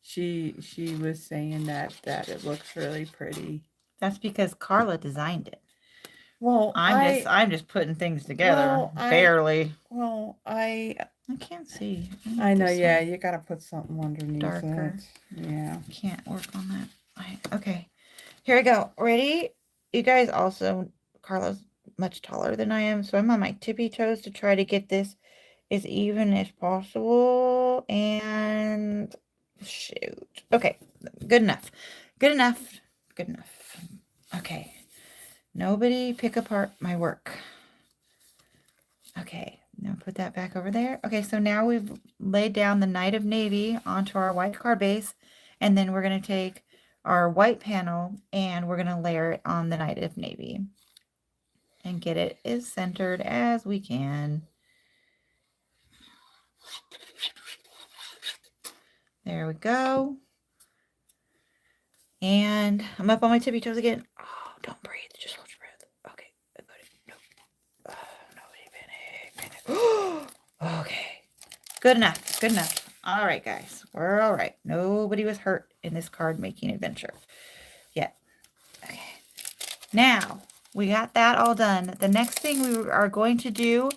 She was saying that it looks really pretty. That's because Carla designed it. Well, I'm just putting things together. Barely. I can't see. I know, yeah, you gotta put something underneath darker. it. Yeah. Can't work on that. Okay. Here we go. Ready? You guys also, Carla's much taller than I am, so I'm on my tippy toes to try to get this as even as possible. And shoot. Okay. Good enough. Good enough. Good enough. Okay. Nobody pick apart my work. Okay. Now put that back over there. Okay, so now we've laid down the Night of Navy onto our white card base, and then we're going to take our white panel and we're going to layer it on the Night of Navy and get it as centered as we can. There we go. And I'm up on my tippy toes again. Oh, don't breathe. Just hold your breath. Okay. No. Nobody panic. Okay. Good enough. Good enough. All right, guys. We're all right. Nobody was hurt in this card making adventure yet. Okay. Now, we got that all done. The next thing we are going to do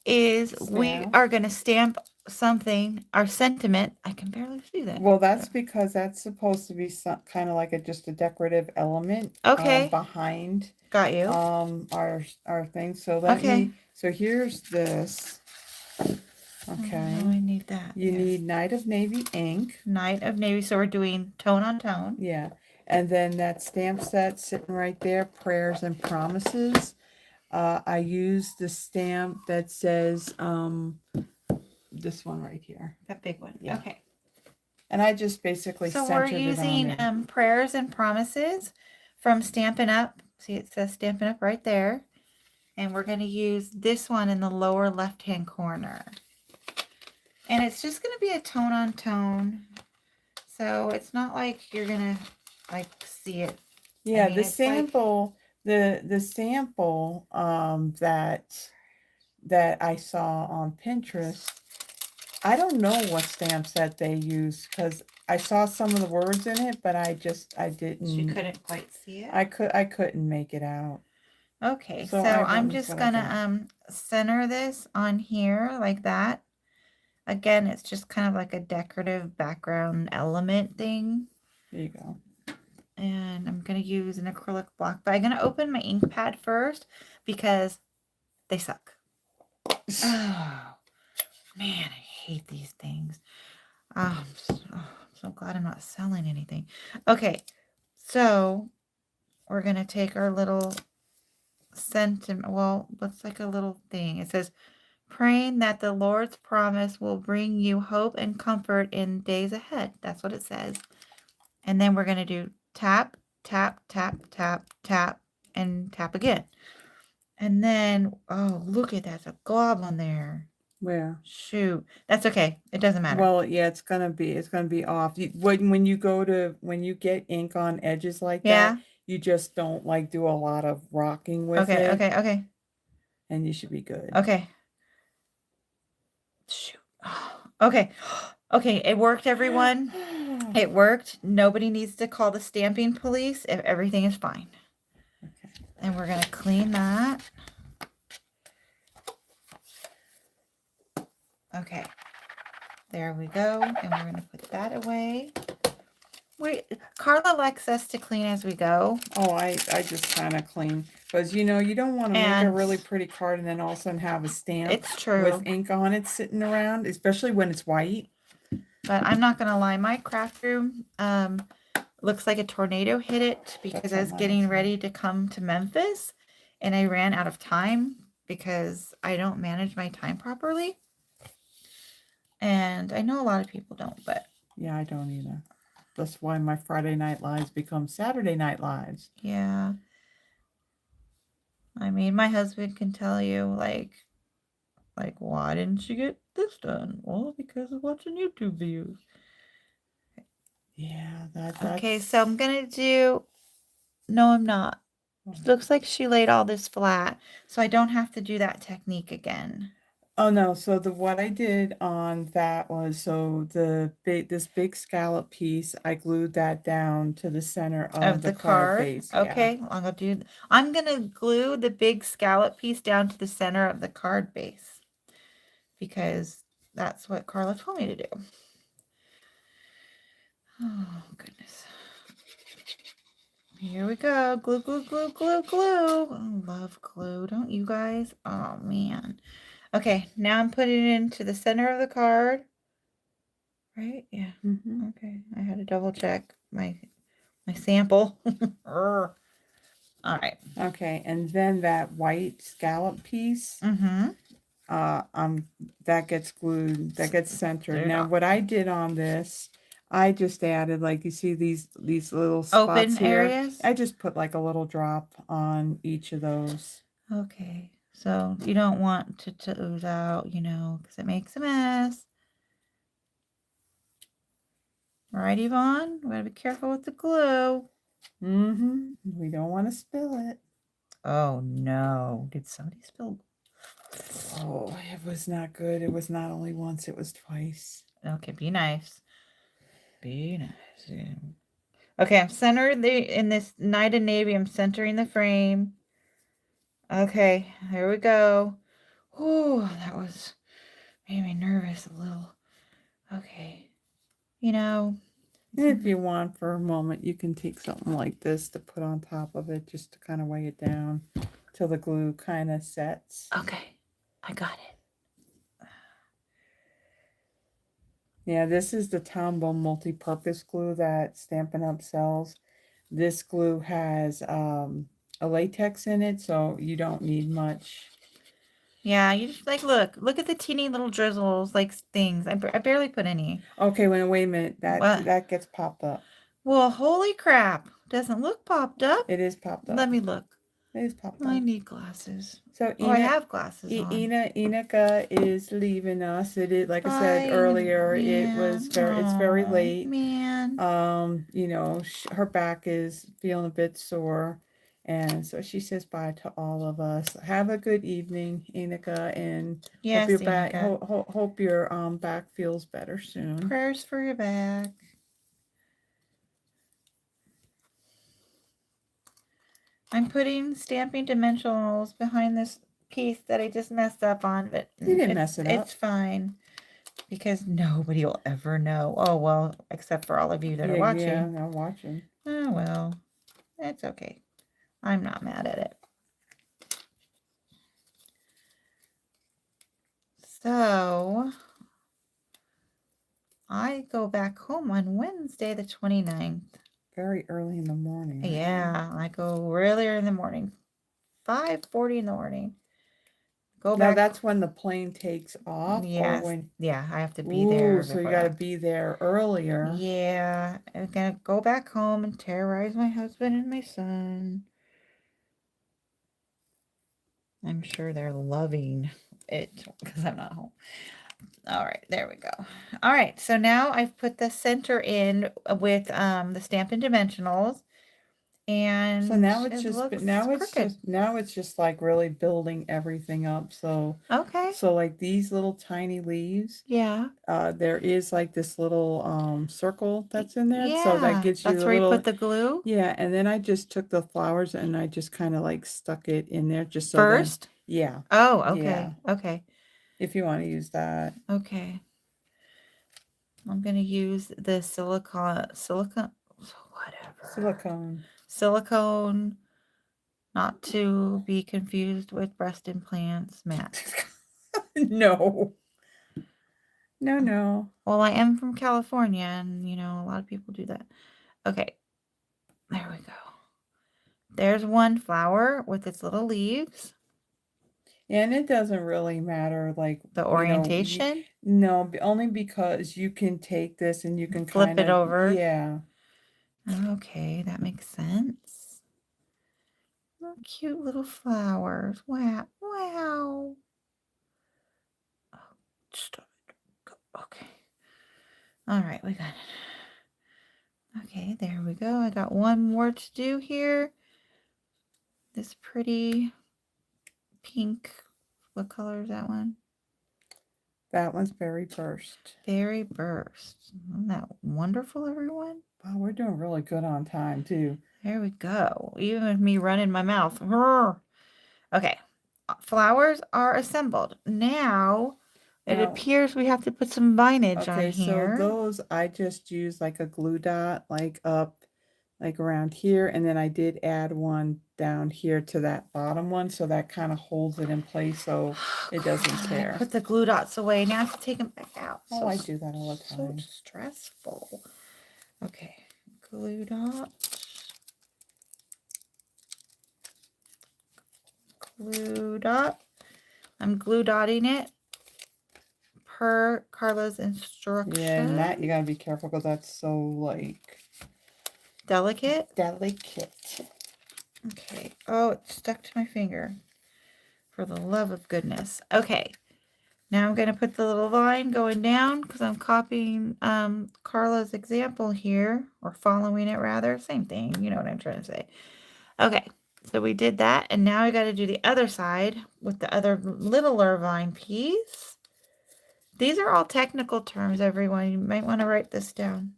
is we are going to stamp something, our sentiment. I can barely see that. Well, that's because that's supposed to be some kind of like just a decorative element. Okay. Behind. Got you. Our thing. So let me. So here's this. Okay. Oh, I need that. You need Night of Navy ink. Night of Navy. So we're doing tone on tone. Yeah. And then that stamp set sitting right there, Prayers and Promises. I used the stamp that says this one right here. That big one. Yeah. Okay. And I just basically so centered we're using it on there. Prayers and Promises from Stampin' Up. See, it says Stampin' Up right there. And we're going to use this one in the lower left-hand corner. And it's just going to be a tone on tone. So it's not like you're going to like see it. Yeah, mean, the it's like sample, the sample that I saw on Pinterest, I don't know what stamp set they use because I saw some of the words in it, but I she didn't. couldn't quite see it. I couldn't make it out. Okay, So so I I'm went with just what I got. gonna center this on here like that. Again, it's just kind of like a decorative background element thing. There you go. And I'm gonna use an acrylic block, but I'm gonna open my ink pad first because they suck. Oh man, I hate these things. I'm so glad I'm not selling anything. Okay, so we're gonna take our little sentiment. Well, looks like a little thing. It says, praying that the Lord's promise will bring you hope and comfort in days ahead. That's what it says. And then we're gonna do tap, tap, tap, tap, tap, and tap again. And then, oh, look at that. There's a glob on there. Where? Shoot. That's okay. It doesn't matter. Well, yeah, it's gonna be off. When you get ink on edges like Yeah. that, you just don't like do a lot of rocking with Okay, it. okay. And you should be good. Okay. Shoot. Okay. Okay, it worked, everyone. It worked. Nobody needs to call the stamping police if everything is fine. Okay. And we're gonna clean that. Okay. There we go. And we're gonna put that away. Carla likes us to clean as we go. Oh, I just kind of clean because you don't want to make a really pretty card and then all of a sudden have a stamp. It's true. With ink on it sitting around, especially when it's white. But I'm not gonna lie, my craft room looks like a tornado hit it because I was getting ready to come to Memphis and I ran out of time because I don't manage my time properly. And I know a lot of people don't, but yeah, I don't either. That's why my Friday night lives become Saturday night lives. Yeah. I mean, my husband can tell you, like, why didn't you get this done? Well, because of watching YouTube videos. Yeah, that's... Okay, so I'm going to do... No, I'm not. It looks like she laid all this flat, so I don't have to do that technique again. Oh no, so what I did on that was, this big scallop piece, I glued that down to the center of the card base. Okay, yeah. I'm gonna glue the big scallop piece down to the center of the card base because that's what Carla told me to do. Oh goodness. Here we go. Glue, glue, glue, glue, glue. I love glue, don't you guys? Oh man. Okay, now I'm putting it into the center of the card. Right? Yeah. Mm-hmm. Okay. I had to double check my sample. All right. Okay, and then that white scallop piece, Mm-hmm. that gets glued, that gets centered. Now, what I did on this, I just added, like, you see these little spots Open here? areas? I just put like a little drop on each of those. Okay. So you don't want to ooze out, because it makes a mess. All right, Yvonne? We gotta be careful with the glue. Mm-hmm. We don't want to spill it. Oh, no. Did somebody spill? Oh, it was not good. It was not only once, it was twice. Okay, be nice. Be nice. Yeah. Okay, I'm centered in this Night of Navy. I'm centering the frame. Okay, here we go. Oh, that made me nervous a little. Okay. If you want for a moment, you can take something like this to put on top of it just to kind of weigh it down till the glue kind of sets. Okay, I got it. Yeah, this is the Tombow multi-purpose glue that Stampin' Up! Sells. This glue has a latex in it, so you don't need much. Yeah, you just look at the teeny little drizzles, like things. I barely put any. Okay, wait a minute. That gets popped up. Well, holy crap. Doesn't look popped up. It is popped up. Let me look. It's popped I up. need glasses. So Oh, I have glasses on. Inika is leaving us. It is, like I said Bye, earlier, man. it's very Oh, late. man. You know, her back is feeling a bit sore. And so she says bye to all of us. Have a good evening, Inika, and Yes, Inika. hope your back feels better soon. Prayers for your back. I'm putting Stampin' Dimensionals behind this piece that I just messed up on, but You didn't mess it up. It's fine because nobody will ever know. Oh, well, except for all of you that are watching. Yeah, I'm watching. Oh, well, it's okay. I'm not mad at it. So, I go back home on Wednesday the 29th. Very early in the morning. Right? Yeah, I go earlier in the morning. 5:40 in the morning. Go back. Now that's when the plane takes off? Yes. Or when... Yeah, I have to be there. So you got to be there earlier. Yeah, I'm going to go back home and terrorize my husband and my son. I'm sure they're loving it because I'm not home. All right, there we go. All right, so now I've put the center in with the Stampin' Dimensionals, and so now it's just like really building everything up. So okay, so like these little tiny leaves. Yeah. There is like this little circle that's in there. Yeah. So that gives you That's where you put the glue. Yeah, and then I just took the flowers and I just kind of like stuck it in there just so First. Yeah. Oh, okay. Yeah. Okay. If you want to use that. Okay. I'm going to use the silicone, silicone, not to be confused with breast implants matte. No. No. Well, I am from California, and you know, a lot of people do that. Okay. There we go. There's one flower with its little leaves. And it doesn't really matter, like, the orientation. No, only because you can take this and you can flip it over. Yeah. Okay, that makes sense. Oh, cute little flowers. Wow. Wow. Oh, stop it. Okay. All right, we got it. Okay, there we go. I got one more to do here. This pretty pink. What color is that one? That one's Berry Burst. Berry Burst. Isn't that wonderful, everyone? Wow, we're doing really good on time, too. There we go. Even with me running my mouth. Okay. Flowers are assembled. Now, it appears we have to put some vinage on here. So those, I just used like a glue dot, like up, like around here. And then I did add one down here to that bottom one. So that kind of holds it in place so it doesn't tear. Put the glue dots away. Now I have to take them back out. Oh, I do that all the time. So stressful. Okay. Glue dot. Glue dot. I'm glue dotting it per Carla's instructions. Yeah, and that you gotta be careful because that's so like delicate. Okay. Oh, it stuck to my finger. For the love of goodness. Okay. Now I'm going to put the little line going down because I'm copying Carla's example here, or following it rather. Same thing. You know what I'm trying to say. Okay. So we did that, and now I got to do the other side with the other littler vine piece. These are all technical terms, everyone. You might want to write this down.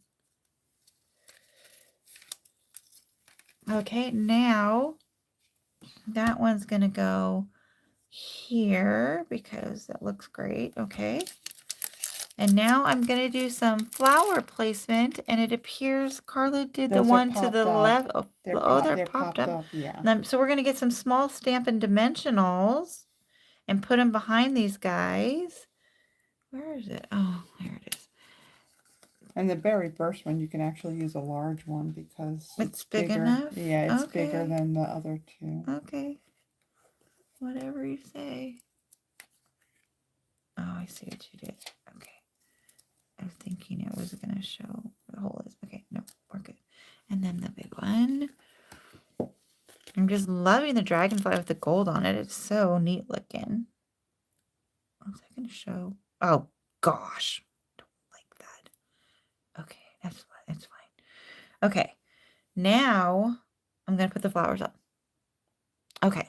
Okay, now that one's going to go here because that looks great. Okay. And now I'm going to do some flower placement, and it appears Carla did the one to the left. Oh, they're popped up. Yeah. So we're going to get some small Stampin' Dimensionals and put them behind these guys. Where is it? Oh, there it is. And the Berry Burst one, you can actually use a large one because it's big enough? Yeah, it's bigger than the other two. Okay. Whatever you say. Oh, I see what you did. Okay. I was thinking it was going to show the hole is. Okay, no, we're good. And then the big one. I'm just loving the dragonfly with the gold on it. It's so neat looking. What was I going to show? Oh, gosh. Don't like that. Okay, that's fine. It's fine. Okay, now I'm going to put the flowers up. Okay.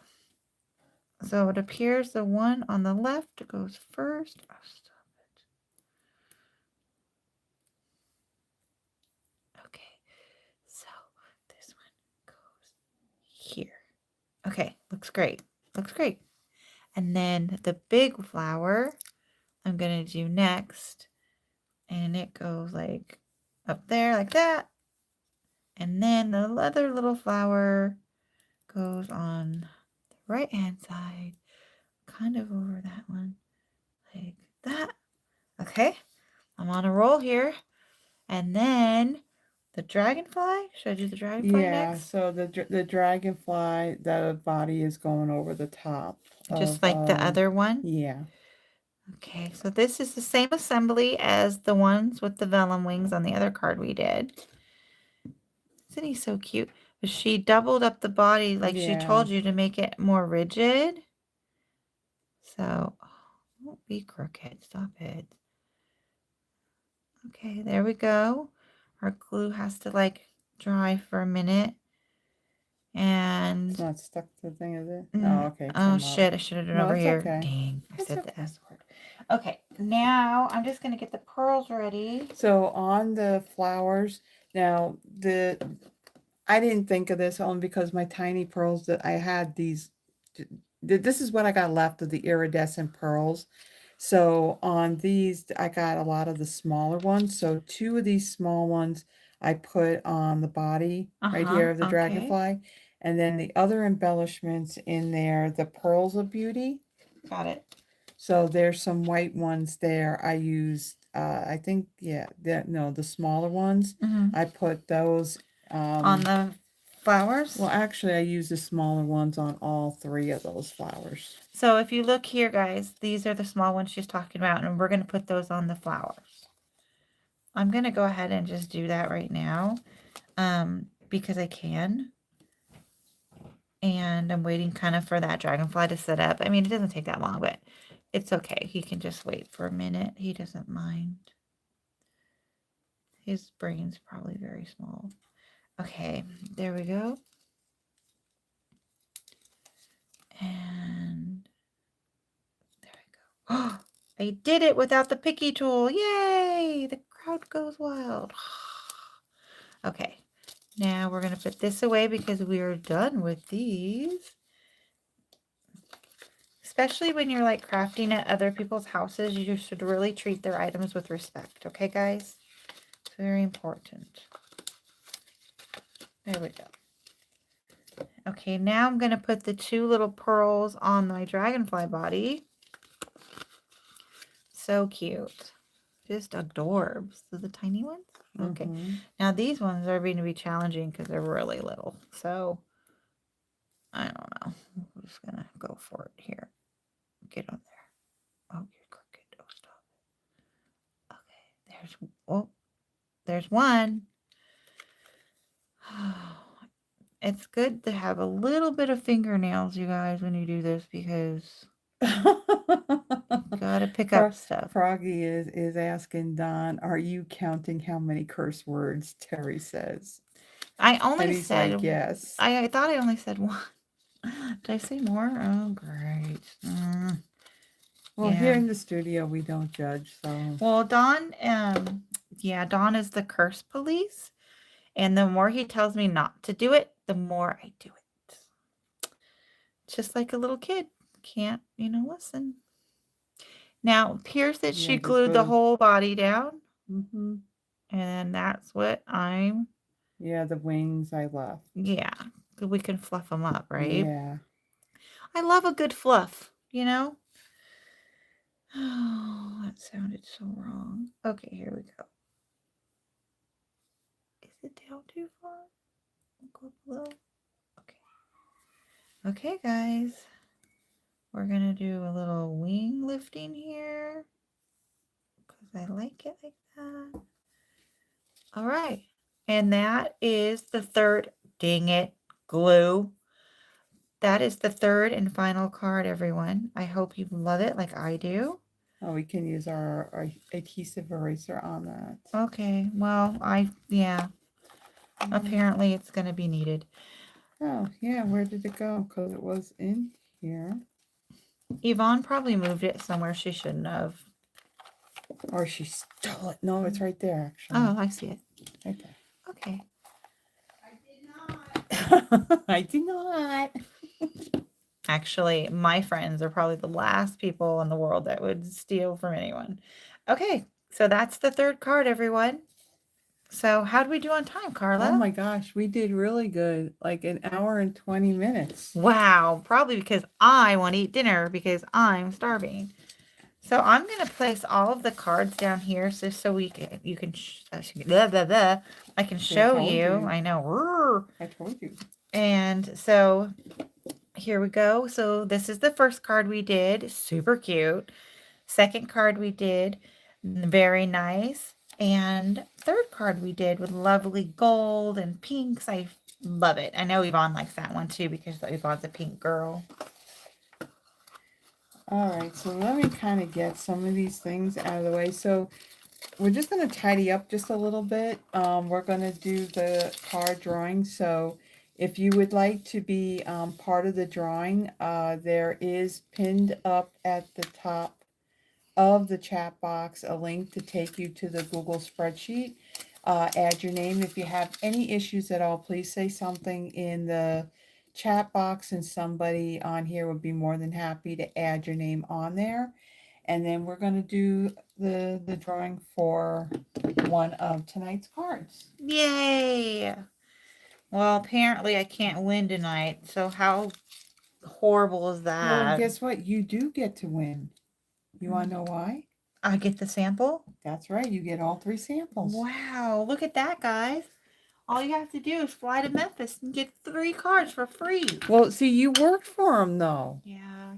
So it appears the one on the left goes first. Oh, stop it. Okay. So this one goes here. Okay, looks great. Looks great. And then the big flower I'm going to do next. And it goes like up there like that. And then the other little flower goes on the right hand side, kind of over that one, like that. Okay, I'm on a roll here. And then the dragonfly. Should I do the dragonfly next? So the dragonfly, the body is going over the top. Just like the other one? Yeah. Okay, so this is the same assembly as the ones with the vellum wings on the other card we did. Isn't he so cute? But she doubled up the body like she told you to make it more rigid. So, don't be crooked. Stop it. Okay, there we go. Our glue has to like dry for a minute. And It's not stuck to the thing, is it? oh, okay. oh shit, I should have done over here. Okay. Dang, I It's said okay. the S word. Okay, now I'm just gonna get the pearls ready. So on the flowers, now I didn't think of this only because my tiny pearls that I had these, this is what I got left of the iridescent pearls. So on these, I got a lot of the smaller ones. So 2 of these small ones I put on the body right here of the Okay. dragonfly. And then the other embellishments in there, the pearls of beauty. Got it. So there's some white ones there. I used, I think, yeah, the smaller ones. I put those on the flowers. well, actually, I used the smaller ones on all 3 of those flowers. So if you look here, guys, these are the small ones she's talking about, and we're going to put those on the flowers. I'm going to go ahead and just do that right now because I can. And I'm waiting kind of for that dragonfly to set up. I mean, it doesn't take that long, but it's okay. He can just wait for a minute. He doesn't mind. His brain's probably very small. Okay, there we go. And there we go. I did it without the picky tool. Yay! The crowd goes wild. Okay, now we're going to put this away because we are done with these. Especially when you're like crafting at other people's houses, you should really treat their items with respect. Okay, guys? It's very important. There we go. Okay, now I'm going to put the 2 little pearls on my dragonfly body. So cute. Just adorbs. So the tiny ones? Okay. Now these ones are going to be challenging because they're really little. So, I don't know. I'm just going to go for it here. Get on there. Oh, you're crooked. Oh, stop. Okay, there's one. It's good to have a little bit of fingernails, you guys, when you do this because you gotta pick up stuff. Froggy is asking Don, are you counting how many curse words Terri says? I only said like, yes. I thought I only said 1. Did I say more? Oh, great. Well, here in the studio, we don't judge, so. Well, Don, Don is the curse police. And the more he tells me not to do it, the more I do it. Just like a little kid. Can't, listen. Now, it appears that she glued the whole body down. And that's what I'm... Yeah, the wings I left. Yeah, we can fluff them up, right? Yeah. I love a good fluff, Oh, that sounded so wrong. Okay, here we go. Is it down too far? Go up a little. Okay. Okay, guys. We're going to do a little wing lifting here because I like it like that. All right. And that is the 3rd, dang it, glue That is the third and final card, everyone. I hope you love it like I do. Oh, we can use our adhesive eraser on that. Okay, well, yeah. Apparently it's going to be needed. Oh, yeah, where did it go? Because it was in here. Yvonne probably moved it somewhere she shouldn't have. Or she stole it. No, it's right there, actually. Oh, I see it. Right there. Okay. I did not. Actually, my friends are probably the last people in the world that would steal from anyone. Okay, so that's the third card, everyone. So how do we do on time, Carla? Oh my gosh, we did really good. Like an hour and 20 minutes. Wow, probably because I want to eat dinner because I'm starving. So I'm going to place all of the cards down here so we can, you can, blah, blah, blah. I can show you. I know. I told you. And so here we go. So this is the first card we did. Super cute. Second card we did. Very nice. And third card we did with lovely gold and pinks. I love it. I know Yvonne likes that one too because Yvonne's a pink girl. All right, so let me kind of get some of these things out of the way. So we're just going to tidy up just a little bit. We're going to do the card drawing. So if you would like to be part of the drawing, there is pinned up at the top of the chat box a link to take you to the Google spreadsheet. Add your name. If you have any issues at all, please say something in the chat box and somebody on here would be more than happy to add your name on there. And then we're going to do the drawing for one of tonight's cards. Yay! Well, apparently I can't win tonight. So how horrible is that? Well, guess what? You do get to win. You want to know why? I get the sample? That's right. You get all 3 samples. Wow, look at that, guys. All you have to do is fly to Memphis and get 3 cards for free. Well, see, you worked for them, though. Yeah.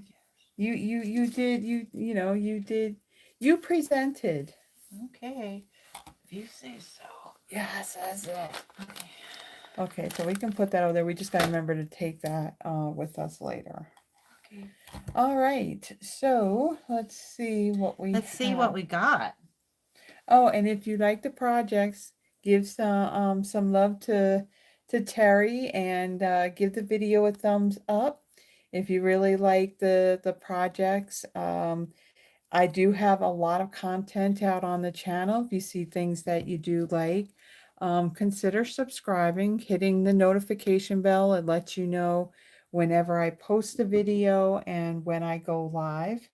You did, you know, you did, you presented. Okay. If you say so. Yes, that's it. Okay. Okay, so we can put that over there. We just got to remember to take that with us later. Okay. All right, so let's see what we see what we got. Oh, and if you like the projects, give some love to Terri and give the video a thumbs up. If you really like the projects, I do have a lot of content out on the channel. If you see things that you do like, consider subscribing, hitting the notification bell. It lets you know whenever I post a video and when I go live.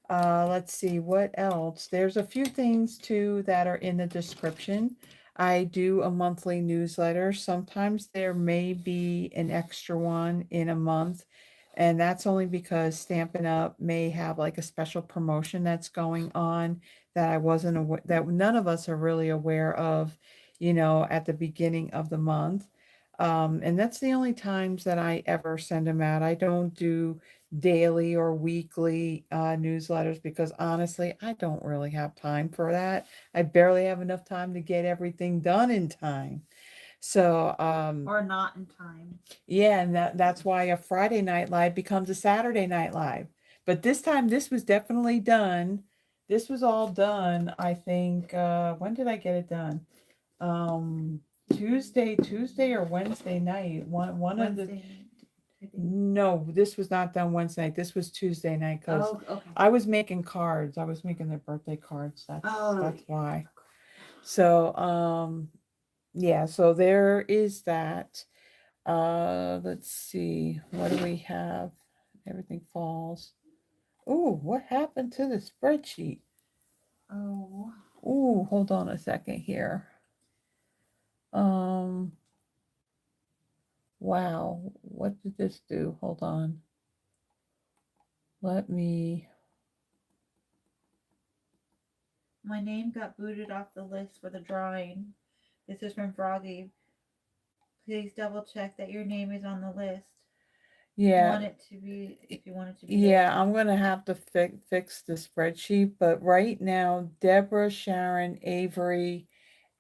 Let's see what else. There's a few things too that are in the description. I do a monthly newsletter. Sometimes there may be an extra one in a month, and that's only because Stampin' Up may have like a special promotion that's going on that I wasn't aware, that none of us are really aware of, you know, at the beginning of the month. And that's the only times that I ever send them out. I don't do daily or weekly newsletters because honestly, I don't really have time for that. I barely have enough time to get everything done in time. So, or not in time. Yeah, and that's why a Friday night live becomes a Saturday night live. But this time, this was definitely done. This was all done, I think. When did I get it done? Tuesday or Wednesday night. One of the. No, this was not done Wednesday night. This was Tuesday night because okay. I was making cards. I was making their birthday cards. That's why. So yeah, so there is that. Let's see. What do we have? Everything falls. Oh, what happened to the spreadsheet? Oh. Oh, hold on a second here. Wow, what did this do? Hold on. Let me. My name got booted off the list for the drawing. This is from Froggy. Please double check that your name is on the list. Yeah. Want it to be, if you want it to be. Yeah, I'm gonna have to fix the spreadsheet, but right now, Deborah, Sharon, Avery,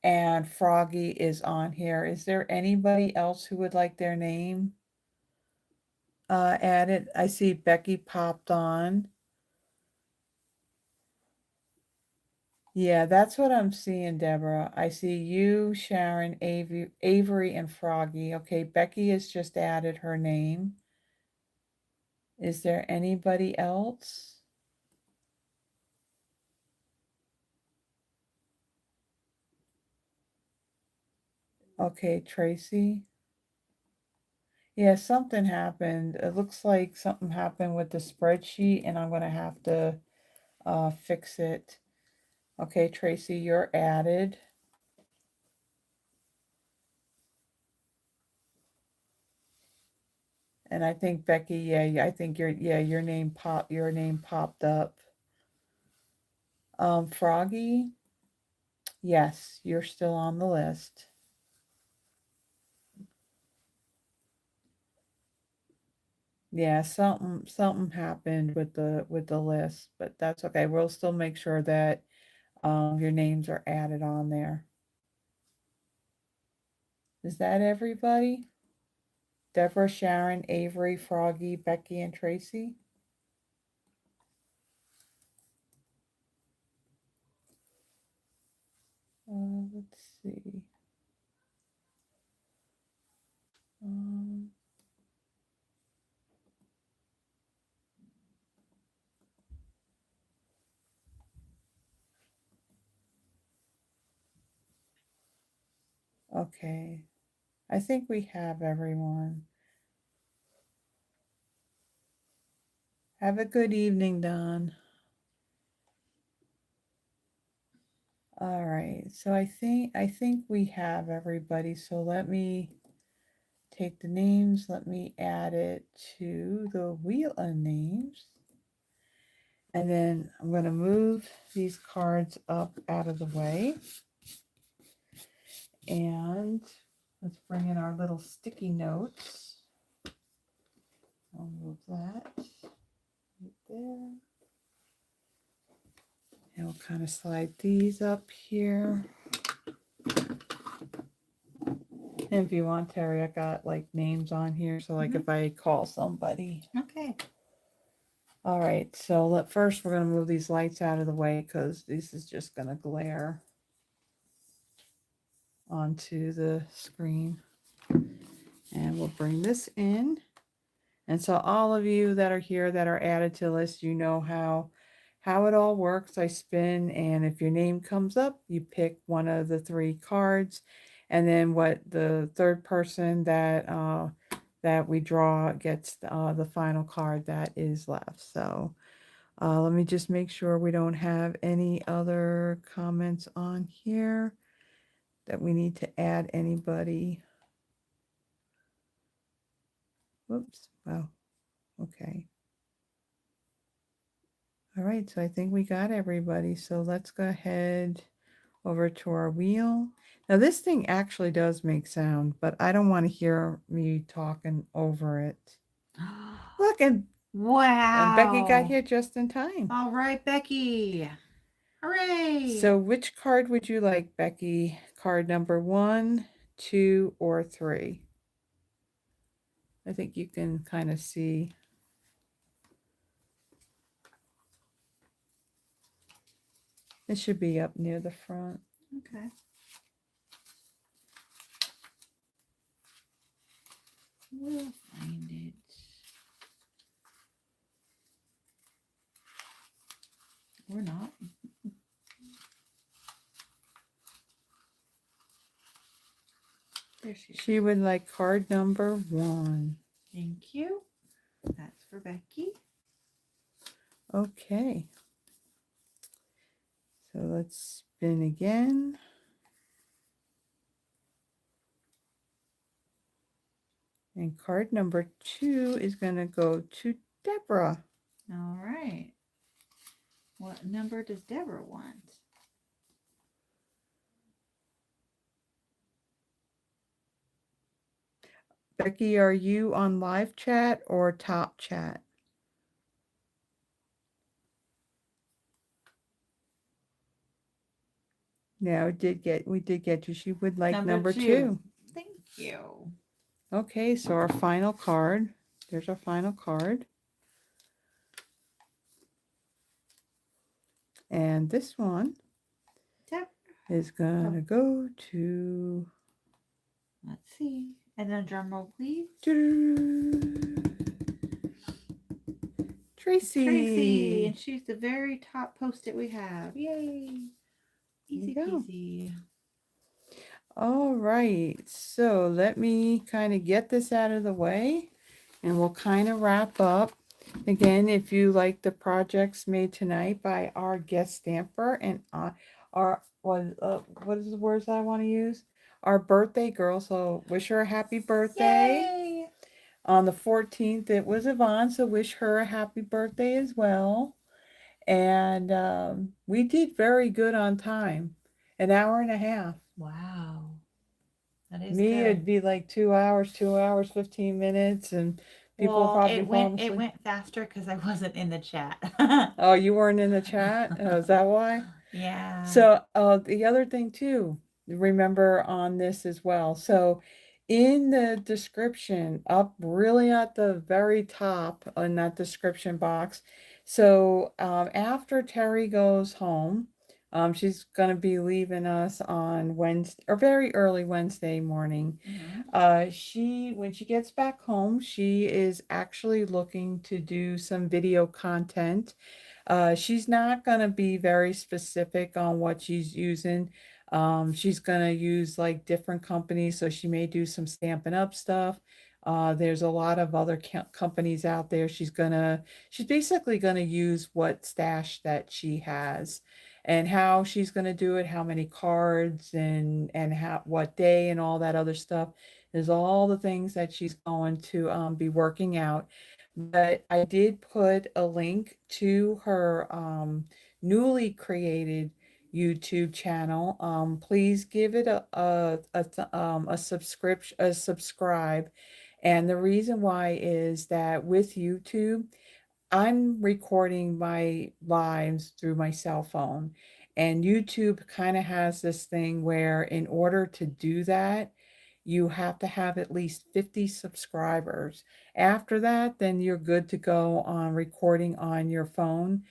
and Froggy is on here. Is there anybody else who would like their name? added. I see Becky popped on. Yeah, that's what I'm seeing, Deborah. I see you, Sharon, Avery, and Froggy. Okay, Becky has just added her name. Is there anybody else? Okay, Tracy. Yeah, something happened. It looks like something happened with the spreadsheet, and I'm going to have to fix it. Okay, Tracy, you're added. And I think Becky, yeah, I think your name popped up. Froggy, yes, you're still on the list. Yeah, something happened with the list, but that's okay. We'll still make sure that your names are added on there. Is that everybody? Deborah, Sharon, Avery, Froggy, Becky, and Tracy? Let's see. Okay. I think we have everyone. Have a good evening, Don. All right. So I think we have everybody. So let me take the names. Let me add it to the wheel of names. And then I'm going to move these cards up out of the way. And let's bring in our little sticky notes. I'll move that right there. And we'll kind of slide these up here. And if you want, Terry, I got like names on here. So like if I call somebody. Okay. All right. So first we're going to move these lights out of the way because this is just going to glare onto the screen. And we'll bring this in. And so all of you that are here that are added to the list, you know how it all works. I spin, and if your name comes up, you pick one of the 3 cards, and then what the third person that we draw gets the final card that is left. So let me just make sure we don't have any other comments on here that we need to add anybody. Whoops. Wow. Okay. All right, so I think we got everybody. So let's go ahead over to our wheel. Now this thing actually does make sound, but I don't want to hear me talking over it. Look, and Becky got Wow. here just in time. All right, Becky. Hooray. So which card would you like, Becky? Card number 1, 2, or 3? I think you can kind of see. It should be up near the front. Okay. We'll find it. Or not. There she is. She would like card number 1. Thank you. That's for Becky. Okay. So let's spin again. And card number 2 is going to go to Deborah. All right. What number does Deborah want? Becky, are you on live chat or top chat? Yeah, we did get you. She would like number 2. Thank you. Okay, so our final card. There's our final card. And this one is gonna go to, let's see. And then drum roll, please. Tracy. And she's the very top post-it we have. Yay. Easy peasy. All right. So let me kind of get this out of the way and we'll kind of wrap up. Again, if you like the projects made tonight by our guest stamper and our, what is the words that I want to use? Our birthday girl. So wish her a happy birthday. Yay. On the 14th, it was Yvonne, so wish her a happy birthday as well. And we did very good on time. An hour and a half. Wow. That is Me, good. it'd be like 2 hours, 15 minutes, and people probably it went faster because I wasn't in the chat. Oh, you weren't in the chat? Oh, is that why? Yeah. So the other thing too, remember on this as well. So in the description, up really at the very top in that description box. So after Terri goes home, she's going to be leaving us on Wednesday or very early Wednesday morning. When she gets back home, she is actually looking to do some video content. She's not going to be very specific on what she's using. She's going to use like different companies, so she may do some Stampin' Up stuff. There's a lot of other companies out there. She's basically going to use what stash that she has and how she's going to do it, how many cards and what day and all that other stuff is all the things that she's going to be working out. But I did put a link to her newly created YouTube channel. Please give it a subscribe. And the reason why is that with YouTube, I'm recording my lives through my cell phone. And YouTube kind of has this thing where in order to do that, you have to have at least 50 subscribers. After that, then you're good to go on recording on your phone.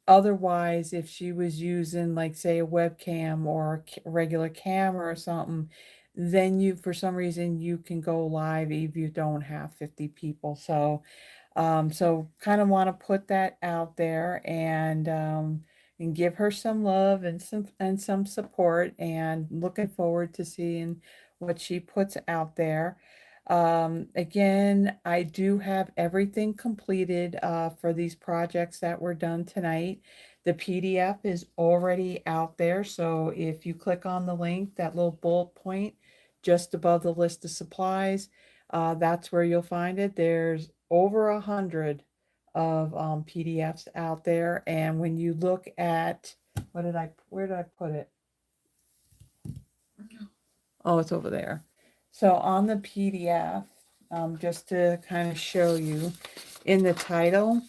Otherwise, if she was using, like, say, a webcam or a regular camera or something, then for some reason, you can go live if you don't have 50 people. So kind of want to put that out there and give her some love and some support, and looking forward to seeing what she puts out there. Again, I do have everything completed for these projects that were done tonight. The PDF is already out there, so if you click on the link, that little bullet point just above the list of supplies, that's where you'll find it. There's over 100 of PDFs out there, and when you look at where did I put it? Oh, it's over there. So on the PDF, just to kind of show you, in the title,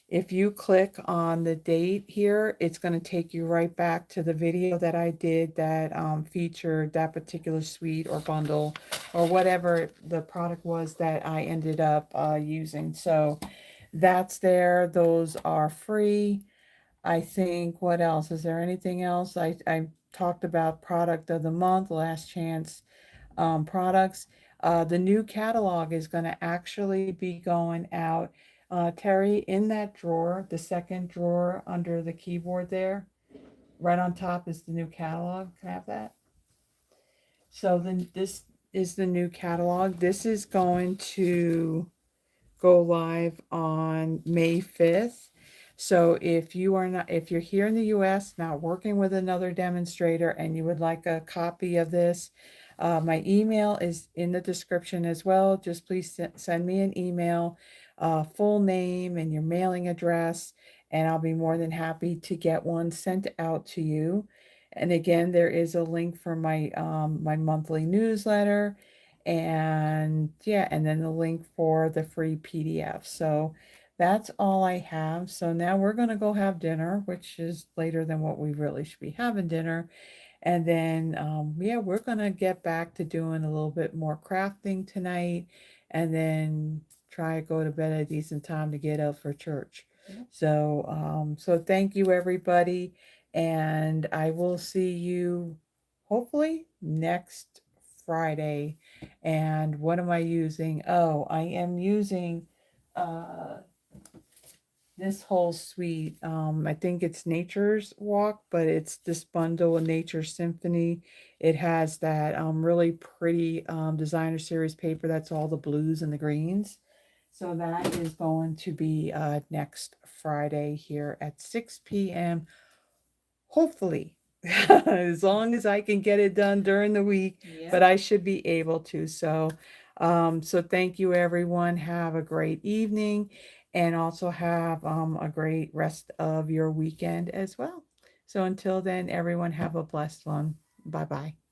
if you click on the date here, it's going to take you right back to the video that I did that featured that particular suite or bundle or whatever the product was that I ended up using. So that's there. Those are free. I think, what else? Is there anything else? I talked about product of the month, last chance products. The new catalog is going to actually be going out. Terri, in that drawer, the second drawer under the keyboard there, right on top is the new catalog. Can I have that? So then this is the new catalog. This is going to go live on May 5th. So if you're here in the US, not working with another demonstrator, and you would like a copy of this, my email is in the description as well. Just please send me an email, full name and your mailing address, and I'll be more than happy to get one sent out to you. And again, there is a link for my my monthly newsletter, and yeah, and then the link for the free PDF. So that's all I have. So now we're going to go have dinner, which is later than what we really should be having dinner. And then, yeah, we're going to get back to doing a little bit more crafting tonight, and then try to go to bed at a decent time to get up for church. Yep. So thank you everybody, and I will see you hopefully next Friday. And what am I using? Oh, I am using uh this whole suite. I think it's Nature's Walk, but it's this bundle of Nature Symphony. It has that really pretty designer series paper that's all the blues and the greens. So that is going to be next Friday here at 6 p.m. Hopefully, as long as I can get it done during the week, but Yep. I should be able to. So thank you, everyone. Have a great evening, and also have a great rest of your weekend as well. So until then, everyone have a blessed one. Bye bye.